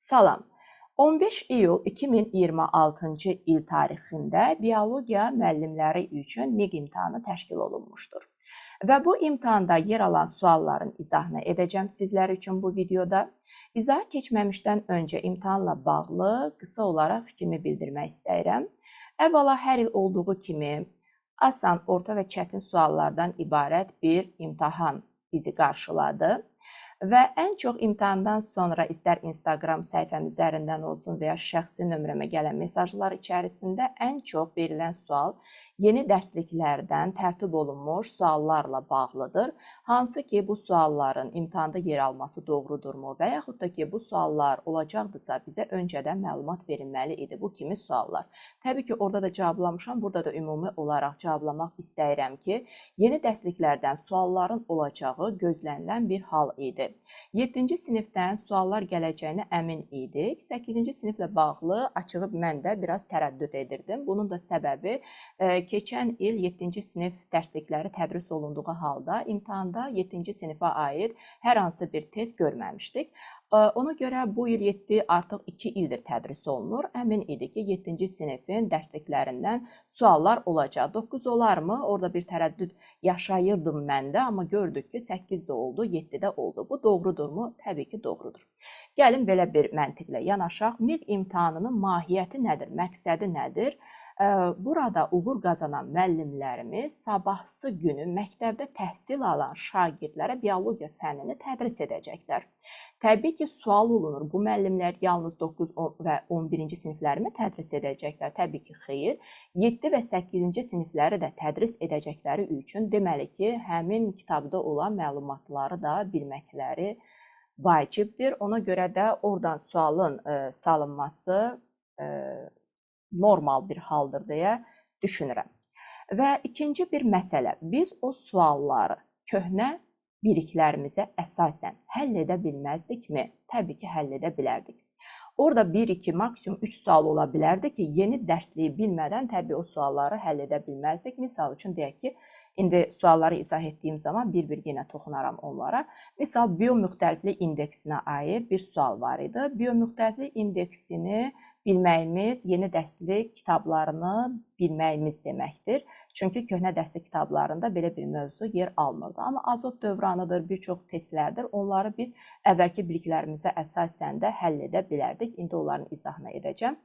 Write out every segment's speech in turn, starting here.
Salam. 15 iyul 2026-cı il tarixində biologiya müəllimləri üçün MIQ imtahanı təşkil olunmuşdur. Və bu imtahanda yer alan sualların izahını edəcəm sizlər üçün bu videoda. İzaha keçməmişdən öncə imtahanla bağlı qısa olaraq fikrimi bildirmək istəyirəm. Əvvəla hər il olduğu kimi asan, orta və çətin suallardan ibarət bir imtahan bizi qarşıladı. Və ən çox imtahandan sonra istər Instagram səhifəm üzərindən olsun və ya şəxsi nömrəmə gələn mesajlar içərisində ən çox verilən sual yeni dərsliklərdən tərtib olunmuş suallarla bağlıdır. Hansı ki, bu sualların imtahanda yer alması doğrudurmu və yaxud da ki, bu suallar olacaqdırsa bizə öncədən məlumat verilməli idi bu kimi suallar. Təbii ki, orada da cavablamışam, burada da ümumi olaraq cavablamaq istəyirəm ki, yeni dərsliklərdən sualların olacağı gözlənilən bir hal idi. 7-ci sinifdən suallar gələcəyinə əmin idik. 8-ci siniflə bağlı açığı mən də biraz tərəddüd edirdim. Bunun da səbəbi keçən il 7-ci sinif dərslikləri tədris olunduğu halda imtahanda 7-ci sinifə aid hər hansı bir test görməmişdik. Ona görə bu il 7 artıq 2 ildir tədris olunur. Əmin idi ki, 7-ci sinifin dərsliklərindən suallar olacaq. 9 olarmı? Orada bir tərəddüd yaşayırdım mən də, amma gördük ki, 8 də oldu, 7 də oldu. Bu doğrudurmu? Təbii ki, doğrudur. Gəlin belə bir məntiqlə yanaşaq. MIQ imtahanının mahiyyəti nədir? Məqsədi nədir? Burada uğur qazanan müəllimlərimiz sabahsı günü məktəbdə təhsil alan şagirdlərə biologiya fənnini tədris edəcəklər. Təbii ki, sual olunur, bu müəllimlər yalnız 9 və 11-ci siniflərimi tədris edəcəklər? Təbii ki, xeyr. 7 və 8-ci sinifləri də tədris edəcəkləri üçün deməli ki, həmin kitabda olan məlumatları da bilməkləri vacibdir. Ona görə də oradan sualın salınması normal bir haldır deyə düşünürəm. Və ikinci bir məsələ, biz o sualları köhnə biliklərimizə əsasən həll edə bilməzdikmi? Təbii ki, həll edə bilərdik. Orada 1-2, maksimum 3 sual ola bilərdi ki, yeni dərsliyi bilmədən təbii o sualları həll edə bilməzdik. Misal üçün deyək ki, indi sualları izah etdiyim zaman bir-bir yenə toxunaram onlara. Misal, biomüxtəliflik indeksinə aid bir sual var idi. Biomüxtəliflik indeksini bilməyimiz yeni dərslik kitablarını bilməyimiz deməkdir. Çünki köhnə dərslik kitablarında belə bir mövzu yer almırdı. Amma azot dövranıdır, bir çox testlərdir. Onları biz əvvəlki biliklərimizə əsasən də həll edə bilərdik. İndi onların izahını edəcəm.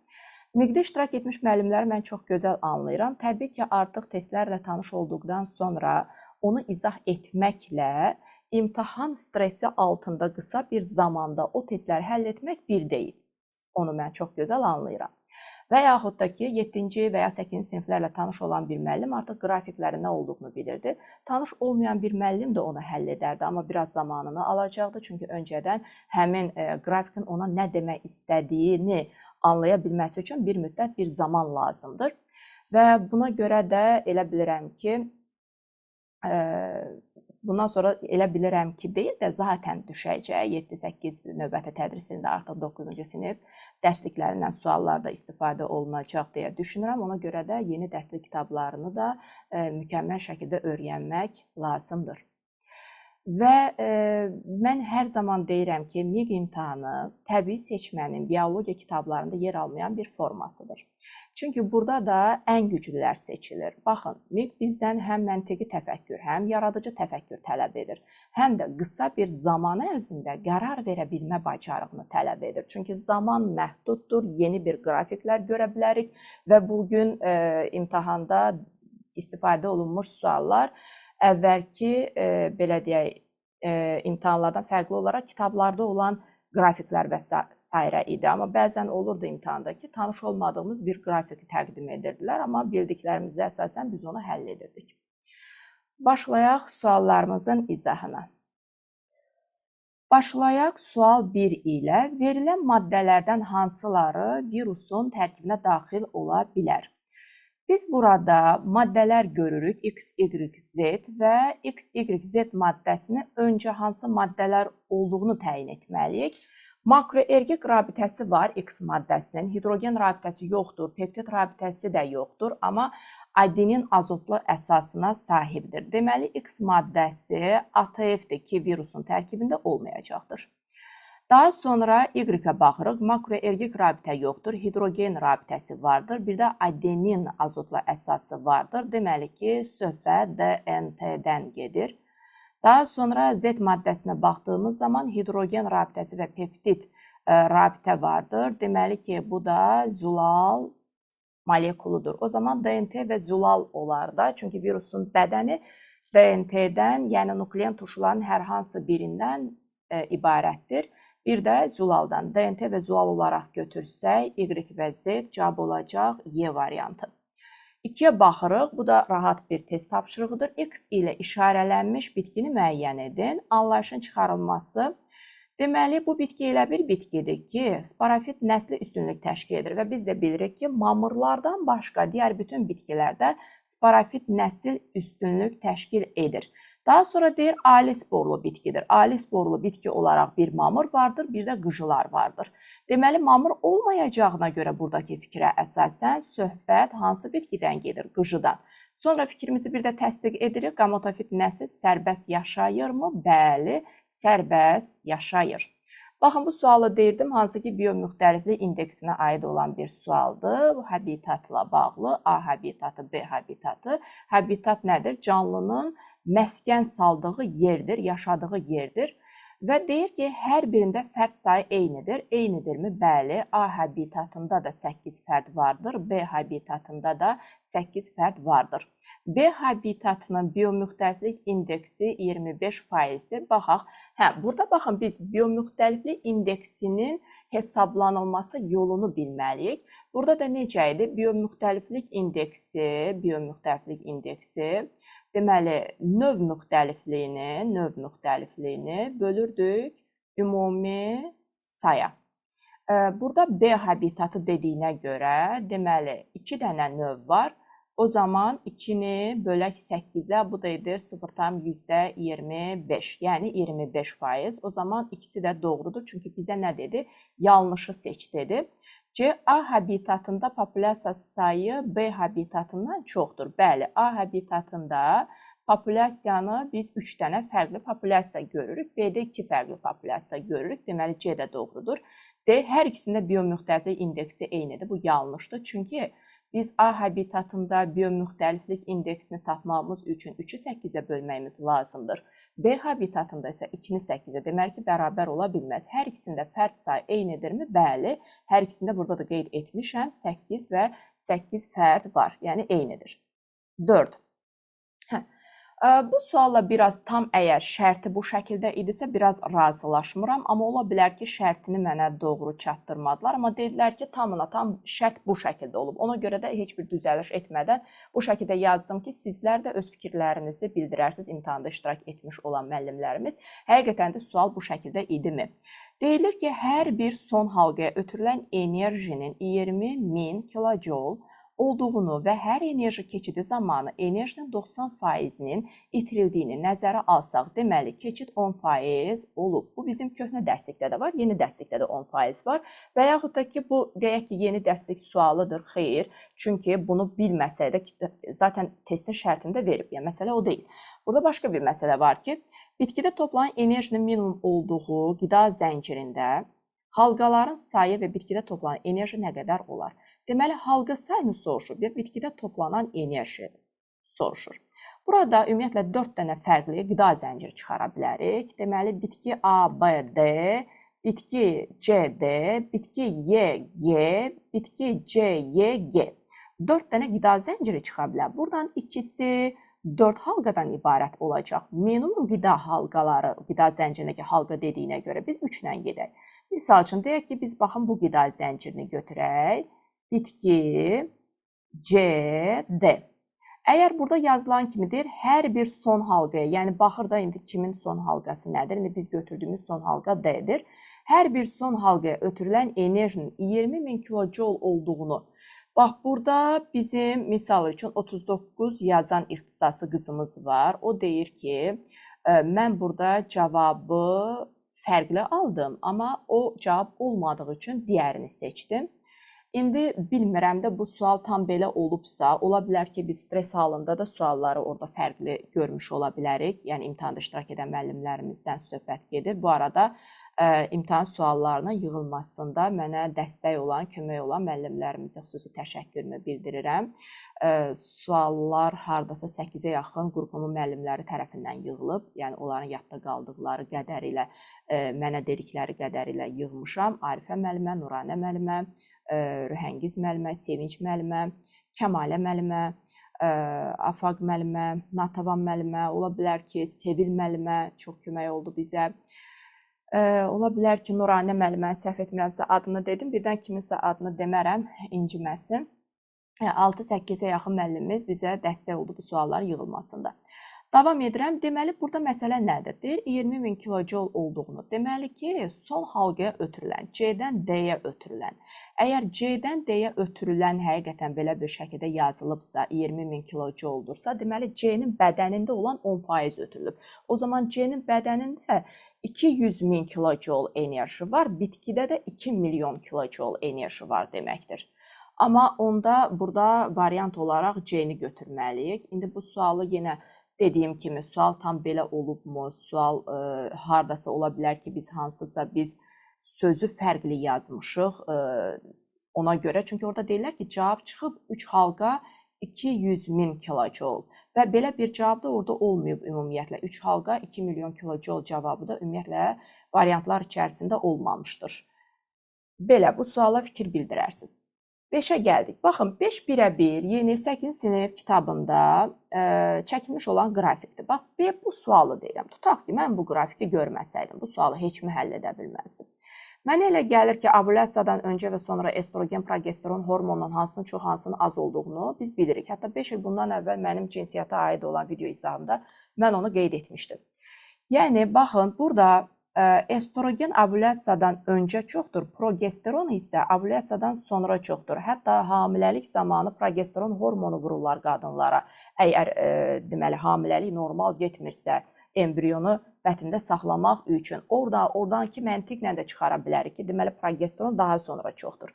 MIQ-də iştirak etmiş müəllimləri mən çox gözəl anlayıram. Təbii ki, artıq testlərlə tanış olduqdan sonra onu izah etməklə imtahan stresi altında qısa bir zamanda o testləri həll etmək bir deyil. Onu mən çox gözəl anlayıram. Və yaxud da ki, 7-ci və ya 8-ci siniflərlə tanış olan bir müəllim artıq qrafiklərin nə olduğunu bilirdi. Tanış olmayan bir müəllim də onu həll edərdi, amma biraz zamanını alacaqdı. Çünki öncədən həmin qrafikin ona nə demək istədiyini anlaya bilməsi üçün bir müddət bir zaman lazımdır. Və buna görə də elə bilirəm ki, bundan sonra elə bilirəm ki, deyil də zaten düşəcək. 7-8 növbəti tədrisində artıq 9-cu sinif dərsliklərindən suallarda istifadə olunacaq deyə düşünürəm. Ona görə də yeni dərslik kitablarını da mükəmməl şəkildə öyrənmək lazımdır. Və mən hər zaman deyirəm ki, MIQ imtahanı təbii seçmənin biologiya kitablarında yer almayan bir formasıdır. Çünki burada da ən güclülər seçilir. Baxın, MIQ bizdən həm məntiqi təfəkkür, həm yaradıcı təfəkkür tələb edir, həm də qısa bir zaman ərzində qərar verə bilmə bacarığını tələb edir. Çünki zaman məhduddur, yeni bir qrafiklər görə bilərik və bugün imtahanda istifadə olunmuş suallar əvvəlki, belə deyək, imtahanlardan fərqli olaraq kitablarda olan qrafiklər və s. idi. Amma bəzən olurdu imtahanda ki, tanış olmadığımız bir qrafiki təqdim edirdilər, amma bildiklərimizə əsasən biz onu həll edirdik. Başlayaq suallarımızın izahına. Başlayaq sual 1 ilə verilən maddələrdən hansıları virusun tərkibinə daxil ola bilər? Biz burada maddələr görürük, X, Y, Z və X, Y, Z maddəsini öncə hansı maddələr olduğunu təyin etməliyik. Makroergik rabitəsi var X maddəsinin, hidrogen rabitəsi yoxdur, peptid rabitəsi də yoxdur, amma adenin azotlu əsasına sahibdir. Deməli, X maddəsi ATF-dir ki, virusun tərkibində olmayacaqdır. Daha sonra Y-ə baxırıq. Makroergik rabitə yoxdur, hidrogen rabitəsi vardır. Bir də adenin azotla əsası vardır. Deməli ki, söhbət DNT-dən gedir. Daha sonra Z maddəsinə baxdığımız zaman hidrogen rabitəsi və peptid rabitə vardır. Deməli ki, bu da zülal molekuludur. O zaman DNT və zülal olar da. Çünki virusun bədəni DNT-dən, yəni nuklein turşuların hər hansı birindən ibarətdir. Bir də zülaldan. DNT və zülal olaraq götürsək, Y və Z cavab olacaq Y variantı. 2-yə baxırıq. Bu da rahat bir test tapşırığıdır. X ilə işarələnmiş bitkini müəyyən edin. Anlayışın çıxarılması. Deməli, bu bitki elə bir bitkidir ki, sporofit nəsli üstünlük təşkil edir və biz də bilirik ki, mamırlardan başqa digər bütün bitkilərdə sporofit nəsil üstünlük təşkil edir. Daha sonra deyir, ali sporlu bitkidir. Ali sporlu bitki olaraq bir mamır vardır, bir də qıcılar vardır. Deməli, mamır olmayacağına görə buradakı fikrə əsasən söhbət hansı bitkidən gedir? Qıcıdan. Sonra fikrimizi bir də təsdiq edirik. Gametofit nəsil sərbəst yaşayırmı? Bəli, sərbəst yaşayır. Baxın, bu sualı deyirdim, hansı ki, biomüxtəliflik indeksinə aid olan bir sualdır. Bu, habitatla bağlı. A habitatı, B habitatı. Habitat nədir? Canlının məskən saldığı yerdir, yaşadığı yerdir. Və deyir ki, hər birində fərd sayı eynidir. Eynidirmi? Bəli. A habitatında da 8 fərd vardır. B habitatında da 8 fərd vardır. B habitatının biomüxtəliflik indeksi 25%-dir. Baxaq. Burada baxın, biz biomüxtəliflik indeksinin hesablanılması yolunu bilməliyik. Burada da necə idi? Biomüxtəliflik indeksi, deməli, növ müxtəlifliyini bölürdük ümumi saya. Burada B habitatı dediyinə görə, deməli, 2 dənə növ var. O zaman 2-ni bölək 8-ə, bu da edir 0,25, yəni 25%. O zaman ikisi də doğrudur, çünki bizə nə dedi? Yanlışı seç dedi. C. A habitatında populyasiya sayı B habitatından çoxdur. Bəli, A habitatında populyasiyanı biz 3 dənə fərqli populyasiya görürük. B-də 2 fərqli populyasiya görürük. Deməli, C də doğrudur. D. Hər ikisində biomüxtəliflik indeksi eynidir. Bu yanlışdır. Çünki biz A habitatında biomüxtəliflik indeksini tapmamız üçün 3-ü 8-ə bölməyimiz lazımdır. B habitatında isə 2-ni 8-ə, deməli ki, bərabər ola bilməz. Hər ikisində fərd sayı eynidirmi? Bəli. Hər ikisində burada da qeyd etmişəm. 8 və 8 fərd var. Yəni eynidir. 4. Bu sualla biraz tam əgər şərti bu şəkildə idisə biraz razılaşmıram. Amma ola bilər ki, şərtini mənə doğru çatdırmadılar. Amma dedilər ki, tamına tam şərt bu şəkildə olub. Ona görə də heç bir düzəliş etmədən bu şəkildə yazdım ki, sizlər də öz fikirlərinizi bildirərsiniz imtahanda iştirak etmiş olan müəllimlərimiz. Həqiqətən də sual bu şəkildə idimi? Deyilir ki, hər bir son halqaya ötürülən enerjinin 20.000 kilojoule olduğunu və hər enerji keçidi zamanı enerjinin 90%-nin itirildiyini nəzərə alsaq, deməli, keçid 10% olub. Bu bizim köhnə dərslikdə də var, yeni dərslikdə də 10% var. Və yaxud da ki, bu deyək ki, yeni dərslik sualıdır, xeyr. Çünki bunu bilməsək də, zaten testin şərtində verib, yəni məsələ o deyil. Burada başqa bir məsələ var ki, bitkidə toplanan enerjinin minimum olduğu qida zəncirində halqaların sayı və bitkidə toplanan enerji nə qədər olar? Deməli, halqa sayını soruşur və bitkidə toplanan enerji soruşur. Burada ümumiyyətlə 4 dənə fərqli qida zənciri çıxara bilərik. Deməli, bitki A, B, D, bitki C, D, bitki Y, G, bitki C, Y, G. 4 dənə qida zənciri çıxa bilər. Buradan ikisi 4 halqadan ibarət olacaq. Minimum qida halqaları, qida zəncirindəki halqa dediyinə görə biz 3 ilə gedək. Misal üçün, deyək ki, biz baxın bu qida zəncirini götürək. Bitki C, D. Əgər burada yazılan kimidir, hər bir son halqaya, yəni baxır da indi kimin son halqası nədir? İndi biz götürdüyümüz son halqa D-dir. Hər bir son halqaya ötürülən enerjinin 20.000 kilojoule olduğunu, bax burada bizim misal üçün 39 yazan ixtisası qızımız var. O deyir ki, mən burada cavabı fərqli aldım, amma o cavab olmadığı üçün digərini seçdim. İndi bilmirəm də bu sual tam belə olubsa, ola bilər ki, biz stres halında da sualları orada fərqli görmüş ola bilərik. Yəni imtahanda iştirak edən müəllimlərimizdən söhbət gedir. Bu arada imtahan suallarının yığılmasında mənə dəstək olan, kömək olan müəllimlərimizə xüsusi təşəkkürümü bildirirəm. Suallar hardasa 8-ə yaxın qrupumun müəllimləri tərəfindən yığılıb, yəni onların yadda qaldıqları qədərilə, mənə dedikləri qədərilə yığmışam. Arifə müəllimə, Nuranə müəllimə, Rühəngiz müəllimə, Sevinç müəllimə, Kəmalə müəllimə, Afaq müəllimə, Natavan müəllimə, ola bilər ki, Sevil müəllimə çox kömək oldu bizə. Ola bilər ki, Nuranə müəllimə, səhv etmirəmsə adını dedim, birdən kiminsə adını demərəm, inciməsin. 6-8-ə yaxın müəllimimiz bizə dəstək oldu bu sualların yığılmasında. Davam edirəm. Deməli, burada məsələ nədir? Deyir, 20.000 kilojoule olduğunu. Deməli ki, son halqaya ötürülən, C-dən D-yə ötürülən. Əgər C-dən D-yə ötürülən həqiqətən belə bir şəkildə yazılıbsa, 20.000 kilojouldursa, deməli, C-nin bədənində olan 10% ötürülüb. O zaman C-nin bədənində 200.000 kilojoule enerji var, bitkidə də 2 milyon kilojoule enerji var deməkdir. Amma onda burada variant olaraq C-ni götürməliyik. İndi bu sualı yenə dediyim kimi, sual tam belə olubmu? Sual hardasa ola bilər ki, biz sözü fərqli yazmışıq ona görə. Çünki orada deyirlər ki, cavab çıxıb 3 halqa 200.000 kilojoule və belə bir cavab da orada olmayıb ümumiyyətlə. 3 halqa 2 milyon kilojoule cavabı da ümumiyyətlə variantlar içərisində olmamışdır. Belə, bu suala fikir bildirərsiniz. 5-ə gəldik. Baxın, 5 1-1 yeni 8 sinif kitabında çəkilmiş olan qrafikdir. Bax, bu sualı deyirəm. Tutaq ki, mən bu grafiki görməsəydim, bu sualı heç mi həll edə bilməzdim. Mənə elə gəlir ki, ovulyasiyadan öncə və sonra estrogen, progesteron hormonunun hansının çox, hansının az olduğunu biz bilirik. Hətta 5 il bundan əvvəl mənim cinsiyyətə aid olan video izahımda mən onu qeyd etmişdim. Yəni, baxın, burada estrogen ovulyasiyadan öncə çoxdur, progesteron isə ovulyasiyadan sonra çoxdur. Hətta hamiləlik zamanı progesteron hormonu vururlar qadınlara. Əgər deməli hamiləlik normal getmirsə, embrionu bətində saxlamaq üçün oradanki məntiqlə də çıxara bilərik ki, deməli progesteron daha sonra çoxdur.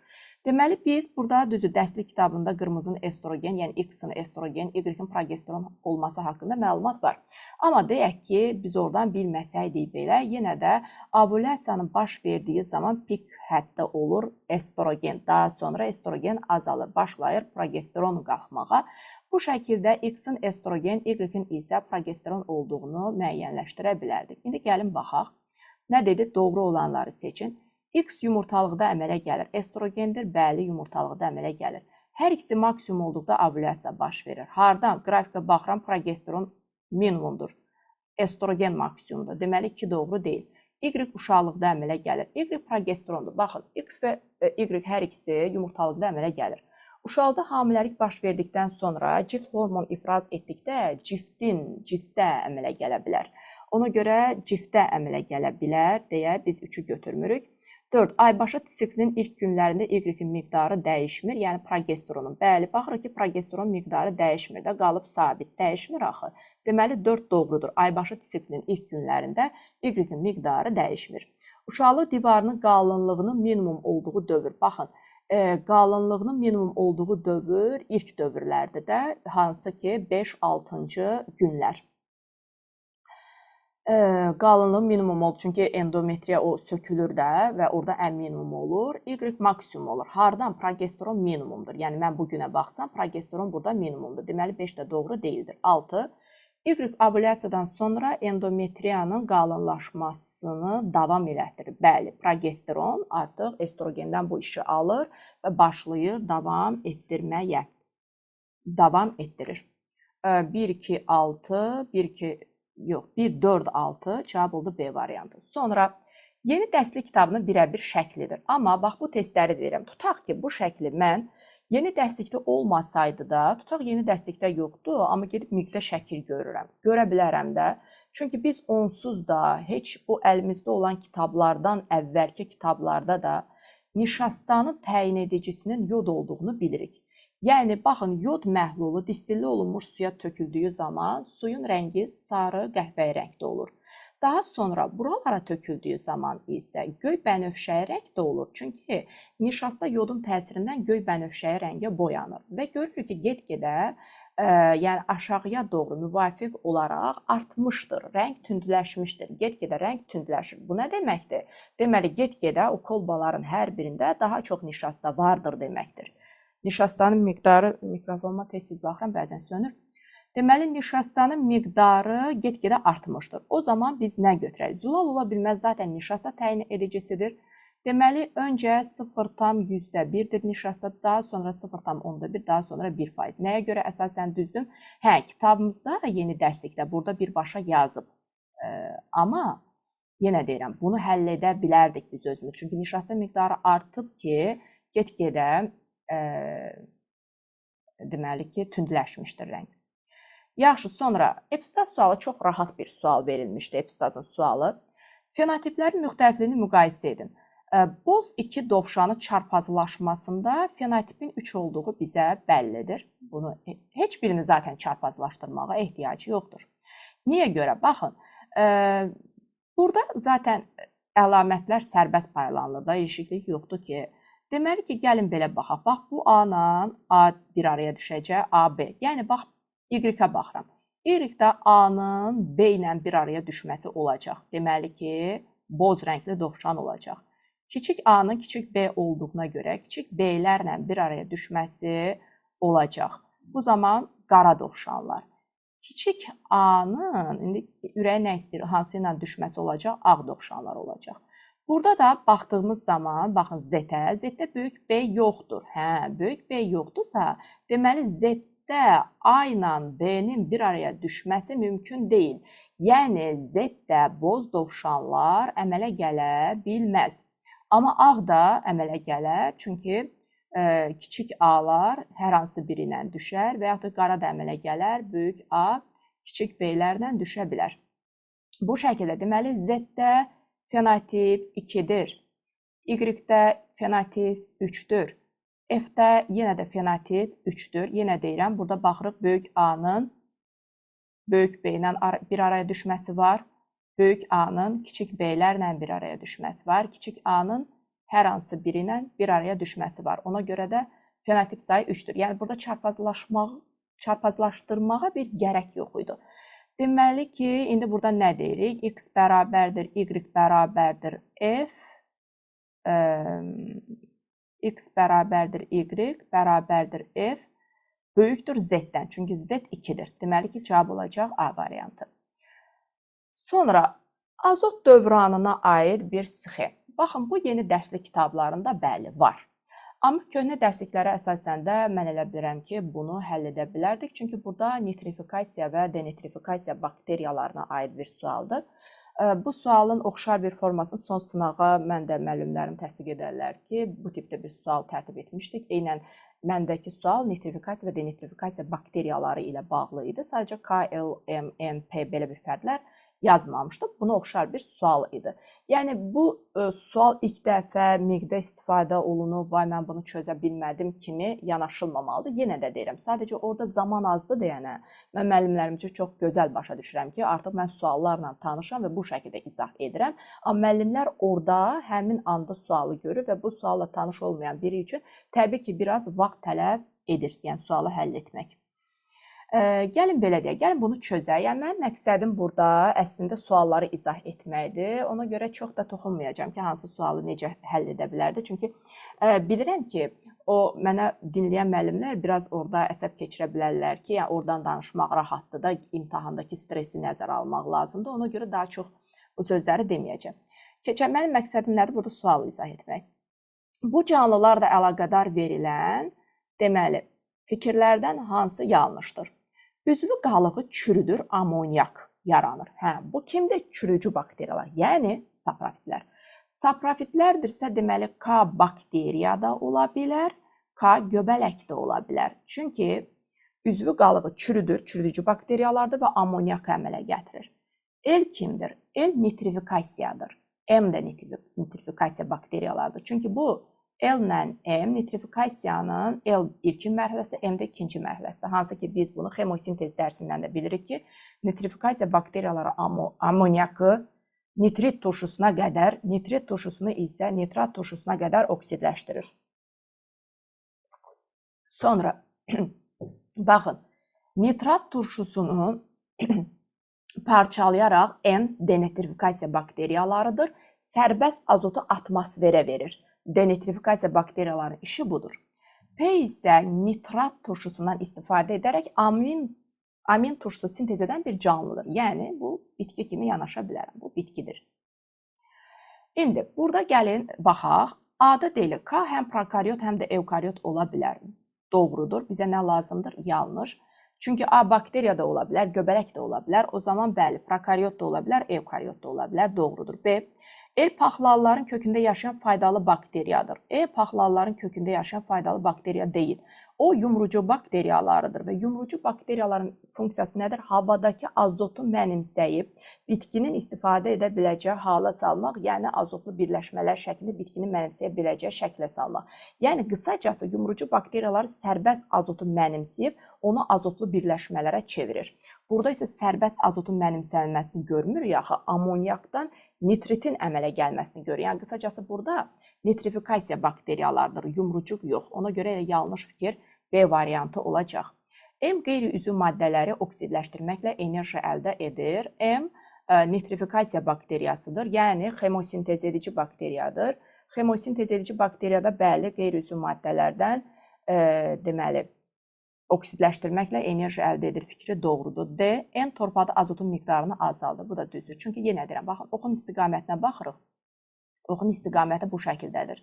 Deməli biz burada düzü dərslik kitabında qırmızının estrogen, yəni X-in estrogen, Y-in progesteron olması haqqında məlumat var. Amma deyək ki, biz oradan bilməsəydik belə, yenə də ovulyasiyanın baş verdiyi zaman pik həddə olur estrogen. Daha sonra estrogen azalır, başlayır progesteron qalxmağa. Bu şəkildə X-in estrogen, Y-in isə progesteron olduğunu müəyyənləşdirə bilərdik. İndi gəlin baxaq. Nə dedi? Doğru olanları seçin. X yumurtalıqda əmələ gəlir. Estrogendir, bəli, yumurtalıqda əmələ gəlir. Hər ikisi maksimum olduqda ovulyasiya baş verir. Hardan? Qrafikə baxıram, progesteron minimumdur. Estrogen maksimumdur. Deməli, 2 doğru deyil. Y uşaqlıqda əmələ gəlir. Y progesterondur. Baxın, X və Y hər ikisi yumurtalıqda əmələ gəlir. Uşaqda hamiləlik baş verdikdən sonra cift hormon ifraz etdikdə ciftdə əmələ gələ bilər. Ona görə ciftdə əmələ gələ bilər deyə biz 3-ü götürmürük. 4. Aybaşı siklinin ilk günlərində Y-in miqdarı dəyişmir, yəni progesteronun. Bəli, baxırıq ki, progesteron miqdarı dəyişmir də, qalıb sabit, dəyişmir axı. Deməli, 4 doğrudur. Aybaşı siklinin ilk günlərində Y-in miqdarı dəyişmir. Uşaqlıq divarının qalınlığının minimum olduğu dövr. Baxın, qalınlığının minimum olduğu dövr ilk dövrlərdir də, hansı ki 5-6-cı günlər. Qalınlığı minimum olur, çünki endometriya o sökülür də və orada ən minimum olur. Y maksimum olur. Hardan? Progesteron minimumdur. Yəni, mən bugünə baxsam, progesteron burada minimumdur. Deməli, 5 də doğru deyildir. 6. Y ovulyasiyadan sonra endometriyanın qalınlaşmasını davam elətdirir. Bəli, progesteron artıq estrogendən bu işi alır və başlayır davam etdirməyə. Davam etdirir. 1, 2, 6, 1, 2, yox, 1, 4, 6 cavab oldu B variantı. Sonra yeni dərslik kitabının birəbir şəklidir. Amma bax, bu testləri deyirəm. Tutaq ki, bu şəkli mən yeni dərslikdə olmasaydı da, tutaq yeni dərslikdə yoxdur, amma gedib miqdə şəkil görürəm. Görə bilərəm də. Çünki biz onsuz da heç bu əlimizdə olan kitablardan əvvəlki kitablarda da nişastanın təyin edicisinin yod olduğunu bilirik. Yəni, baxın, yod məhlulu distilli olunmuş suya töküldüyü zaman suyun rəngi sarı qəhvəyi rəngdə olur. Daha sonra buralara töküldüyü zaman isə göy bənövşəyi rəngdə olur. Çünki nişasta yodun təsirindən göy bənövşəyi rəngə boyanır. Və görürük ki, get-gedə yəni aşağıya doğru müvafiq olaraq artmışdır, rəng tündləşmişdir, get-gedə rəng tündləşir. Bu nə deməkdir? Deməli, get-gedə o kolbaların hər birində daha çox nişasta vardır deməkdir. Nişastanın miqdarı, mikrofonuma tez-tez baxıram, bəzən sönür. Deməli, nişastanın miqdarı get-gedə artmışdır. O zaman biz nə götürək? Zülal ola bilməz, zaten nişasta təyin edicisidir. Deməli, öncə 0,1-dir nişasta, daha sonra 0,1, daha sonra 1%. Nəyə görə əsasən düzdür? Hə, kitabımızda yeni dərslikdə burada birbaşa yazıb. Amma yenə deyirəm, bunu həll edə bilərdik biz özümüz. Çünki nişasta miqdarı artıb ki, get-gedə deməli ki, tündləşmişdir rəng. Yaxşı, sonra epistaz sualı çox rahat bir sual verilmişdi, epistazın sualı. Fenotiplərin müxtəlifliyini müqayisə edin. Boz 2 dovşanı çarpazlaşmasında fenotipin 3 olduğu bizə bəllidir. Bunu heç birini zaten çarpazlaşdırmağa ehtiyacı yoxdur. Niyə görə? Baxın, burada zaten əlamətlər sərbəst paylanılır da, ilişiklik yoxdur ki. Deməli ki, gəlin belə baxaq. Bax, bu A-la A bir araya düşəcək, AB. Yəni, bax, Y-ə baxıram. Y-də A-nın B ilə bir araya düşməsi olacaq. Deməli ki, boz rəngli dovşan olacaq. Kiçik A-nın kiçik B olduğuna görə kiçik B-lərlə bir araya düşməsi olacaq. Bu zaman qara dovşanlar. Kiçik A-nın, indi ürəyə nə istəyir, hansı ilə düşməsi olacaq? Ağ dovşanlar olacaq. Burada da baxdığımız zaman, baxın Z-ə, Z-də böyük B yoxdur. Hə, böyük B yoxdursa, deməli Z-də A ilə B-nin bir araya düşməsi mümkün deyil. Yəni, Z-də boz dovşanlar əmələ gələ bilməz. Amma ağ da əmələ gələr, çünki kiçik A-lar hər hansı biri ilə düşər və yaxud da qara da əmələ gələr, böyük A kiçik B-lərlə düşə bilər. Bu şəkildə deməli Z-də fenotip 2-dir, Y-də fenotip 3-dür, F-də yenə də fenotip 3-dür. Yenə deyirəm, burada baxırıq böyük A-nın böyük B ilə bir araya düşməsi var. Böyük A-nın kiçik B-lərlə bir araya düşməsi var. Kiçik A-nın hər hansı biri ilə bir araya düşməsi var. Ona görə də fenotip sayı 3-dür. Yəni, burada çarpazlaşdırmağa bir gərək yox idi. Deməli ki, indi burada nə deyirik? X bərabərdir, Y bərabərdir F, X bərabərdir, Y bərabərdir F, böyükdür Z-dən. Çünki Z 2-dir. Deməli ki, cavab olacaq A variantı. Sonra azot dövranına aid bir sxem. Baxın, bu yeni dərslik kitablarında bəli var. Amma köhnə dərsliklərə əsasən də mən elə bilirəm ki, bunu həll edə bilərdik. Çünki burada nitrifikasiya və denitrifikasiya bakteriyalarına aid bir sualdır. Bu sualın oxşar bir formasını son sınağa mən də müəllimlərim təsdiq edərlər ki, bu tipdə bir sual tərtib etmişdik. Eynən məndəki sual nitrifikasiya və denitrifikasiya bakteriyaları ilə bağlı idi. Sadəcə K, L, M, N, P belə bir fərqlər yazmamışdım. Buna oxşar bir sual idi. Yəni, bu sual ilk dəfə miqdə istifadə olunub, vay mən bunu çözə bilmədim kimi yanaşılmamalıdır. Yenə də deyirəm, sadəcə orada zaman azdır deyənə, mən müəllimlərimcə çox gözəl başa düşürəm ki, artıq mən suallarla tanışam və bu şəkildə izah edirəm. Amma müəllimlər orada həmin anda sualı görür və bu sualla tanış olmayan biri üçün təbii ki, biraz vaxt tələb edir, yəni sualı həll etmək. Gəlin belə deyək, gəlin bunu çözək. Yəni, mənim məqsədim burada əslində sualları izah etməkdir. Ona görə çox da toxunmayacağım ki, hansı sualı necə həll edə bilərdi. Çünki bilirəm ki, o mənə dinləyən müəllimlər biraz orada əsəb keçirə bilərlər ki, yəni oradan danışmaq rahatdır da, imtahandakı stresi nəzərə almaq lazımdır. Ona görə daha çox bu sözləri deməyəcəm. Mənim məqsədim nədir? Burada sualı izah etmək. Bu canlılarla əlaqədar verilən, deməli, fikirlərdən hansı yanlışdır? Üzvü qalığı çürüdür, amonyak yaranır. Hə, bu kimdir? Çürücü bakteriyalar, yəni saprofitlər. Saprofitlərdirsə, deməli, K bakteriya da ola bilər, K göbələk də ola bilər. Çünki üzvü qalığı çürüdür, çürüdücü bakteriyalardır və amonyak əmələ gətirir. L kimdir? L nitrifikasiyadır. M də nitrifikasiya bakteriyalardır. Çünki bu L ilə M nitrifikasiyanın L ilkin mərhələsi, M də ikinci mərhələsidir. Hansı ki, biz bunu xemosintez dərsindən də bilirik ki, nitrifikasiya bakteriyaları amonyakı nitrit turşusuna qədər, nitrit turşusunu isə nitrat turşusuna qədər oksidləşdirir. Sonra, baxın, Nitrat turşusunu parçalayaraq N denitrifikasiya bakteriyalarıdır. Sərbəst azotu atmosferə verir. Denitrifikasiya bakteriyalarının işi budur. P isə nitrat turşusundan istifadə edərək amin turşusu sintez edən bir canlıdır. Yəni, bu bitki kimi yanaşa bilər. Bu bitkidir. İndi, burada gəlin, baxaq. A-da deyilir, K həm prokaryot, həm də evkaryot ola bilər. Doğrudur. Bizə nə lazımdır? Yanlış. Çünki A bakteriya da ola bilər, göbələk də ola bilər. O zaman, bəli, prokaryot da ola bilər, evkaryot da ola bilər. Doğrudur. B. El paxlalların kökündə yaşayan faydalı bakteriyadır. E paxlalların kökündə yaşayan faydalı bakteriya deyil. O yumrucu bakteriyalarıdır və yumrucu bakteriyaların funksiyası nədir? Havadakı azotu mənimsəyib bitkinin istifadə edə biləcəyi hala salmaq, yəni azotlu birləşmələr şəklində bitkinin mənimsəyə biləcəyi şəklə salmaq. Yəni qısacası yumrucu bakteriyaları sərbəst azotu mənimsəyib onu azotlu birləşmələrə çevirir. Burada isə sərbəst azotun mənimsənilməsini görmürük, yaxı amoniakdan nitritin əmələ gəlməsini görür. Yəni qısacası burada nitrifikasiya bakteriyalardır, yumrucuq yox. Ona görə elə yanlış fikir B variantı olacaq. M qeyri-üzv maddələri oksidləşdirməklə enerji əldə edir. M nitrifikasiya bakteriyasıdır, yəni xemosintez edici bakteriyadır. Xemosintez edici bakteriyada bəli qeyri-üzv maddələrdən deməli oksidləşdirməklə enerji əldə edir fikri doğrudur. D. N torpaqda azotun miqdarını azaldır. Bu da düzdür. Çünki yenə deyirəm, baxın, oxun istiqamətinə baxırıq. Oxun istiqaməti bu şəkildədir.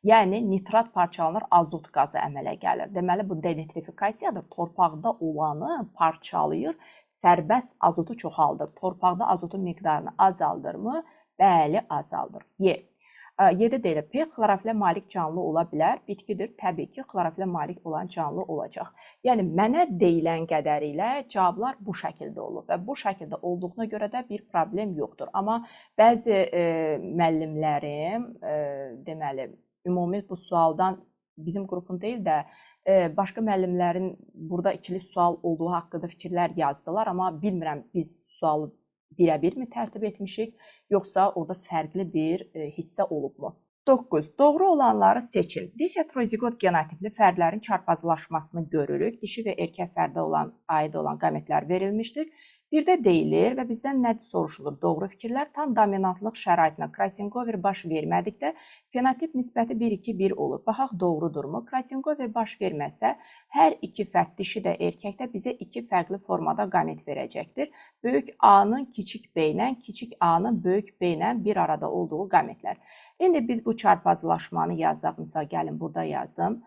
Yəni, nitrat parçalanır, azot qazı əmələ gəlir. Deməli, bu denitrifikasiyadır. Torpaqda olanı parçalayır, sərbəst azotu çoxaldır. Torpaqda azotun miqdarını azaldırmı? Bəli, azaldır. Y. 7 deyilir, P xlorofilə malik canlı ola bilər. Bitkidir, təbii ki, xlorofilə malik olan canlı olacaq. Yəni, mənə deyilən qədərilə cavablar bu şəkildə olur və bu şəkildə olduğuna görə də bir problem yoxdur. Amma bəzi müəllimlərim, deməli, ümumi bu sualdan bizim qrupun deyil də, başqa müəllimlərin burada ikili sual olduğu haqqında fikirlər yazdılar, amma bilmirəm biz sualı birə-bir mi tərtib etmişik, yoxsa orada fərqli bir hissə olubmu? 9. Doğru olanları seçin. Diheterozigot genotipli fərdlərin çarpazlaşmasını görürük. Dişi və erkək fərdə aid olan qametlər verilmişdir. Bir də deyilir və bizdən nə soruşulur? Doğru fikirlər tam dominantlıq şəraitinə Krasingover baş vermədikdə fenotip nisbəti 1-2-1 olur. Baxaq, doğrudurmu? Krasingover baş verməsə, hər iki fərd, dişi də erkək də bizə iki fərqli formada qamet verəcəkdir. Böyük A-nın kiçik B ilə, kiçik A-nın böyük B ilə bir arada olduğu qametlər. İndi biz bu çarpazlaşmanı yazaq. Misal, gəlin burada yazım.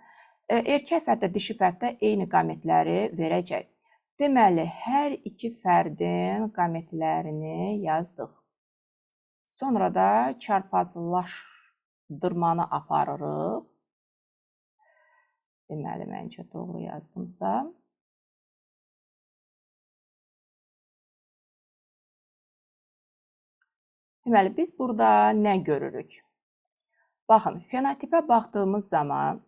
Erkək fərddə, dişi fərddə eyni qametləri verəcək. Deməli, hər iki fərdin qametlərini yazdıq. Sonra da çarpazlaşdırmanı aparırıq. Deməli, məncə doğru yazdımsa. Deməli, biz burada nə görürük? Baxın, fenotipə baxdığımız zaman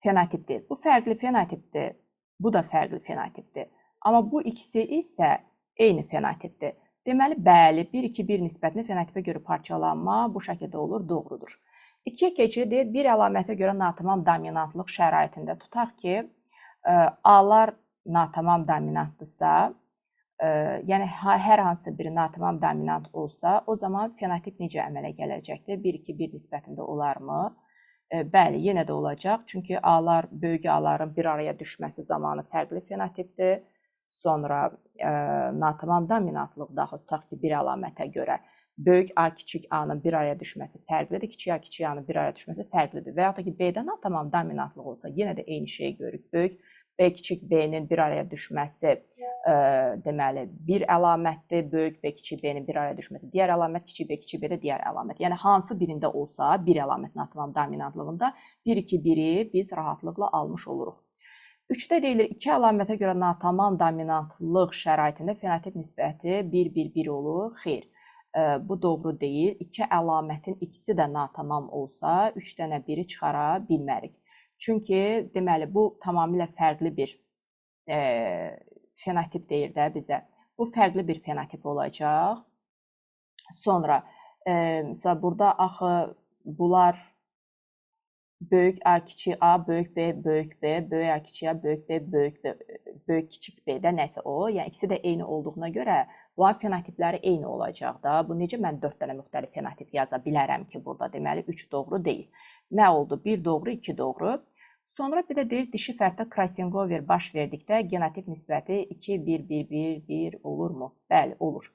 fenotipdir. Bu fərqli fenotipdir, bu da fərqli fenotipdir. Amma bu ikisi isə eyni fenotipdir. Deməli, bəli, 1-2-1 nisbətində fenotipə görə parçalanma bu şəkildə olur, doğrudur. 2-yə keçirir, deyir, bir əlamətə görə natamam dominantlıq şəraitində. Tutaq ki, A-lar natamam dominantdırsa, yəni hər hansı bir natamam dominant olsa, o zaman fenotip necə əmələ gələcəkdir? 1-2-1 nisbətində olarmı? Bəli, yenə də olacaq. Çünki A-lar, böyük A-ların bir araya düşməsi zamanı fərqli fenotipdir. Sonra natamam dominantlıq daxil tutaq ki, bir əlamətə görə böyük A, kiçik A-nın bir araya düşməsi fərqlidir, kiçik A, kiçik A-nın bir araya düşməsi fərqlidir. Və yaxud da ki, B-də natamam dominantlıq olsa, yenə də eyni şeyi görürük. Böyük B, kiçik B-nin bir araya düşməsi deməli, bir əlamətdir, böyük B, kiçik B-nin bir araya düşməsi, digər əlamət, kiçik B, kiçik B də digər əlamət. Yəni, hansı birində olsa, bir əlamət natamam dominantlığında 1-2-1-i biz rahatlıqla almış oluruq. 3-də deyilir, iki əlamətə görə natamam dominantlıq şəraitində fenotip nisbəti 1-1-1 olur. Xeyr, bu doğru deyil. İki əlamətin ikisi də natamam olsa, 3 dənə 1-i çıxara bilmərik. Çünki, deməli, bu tamamilə fərqli bir fenotip deyir də bizə. Bu fərqli bir fenotip olacaq. Sonra, mesela burada axı bunlar böyük A, kiçik A, böyük B, böyük B, böyük A, kiçik A, böyük B, böyük B, böyük kiçik B də nəsə o. Yəni ikisi də eyni olduğuna görə bunların fenotipləri eyni olacaq da. Bu necə mən 4 dənə müxtəlif fenotip yaza bilərəm ki, burada deməli 3 doğru deyil. Nə oldu? 1 doğru, 2 doğru. Sonra bir də deyir dişi fərddə crossover baş verdikdə genotip nisbəti 2, 1, 1, 1, 1 olurmu? Bəli, olur.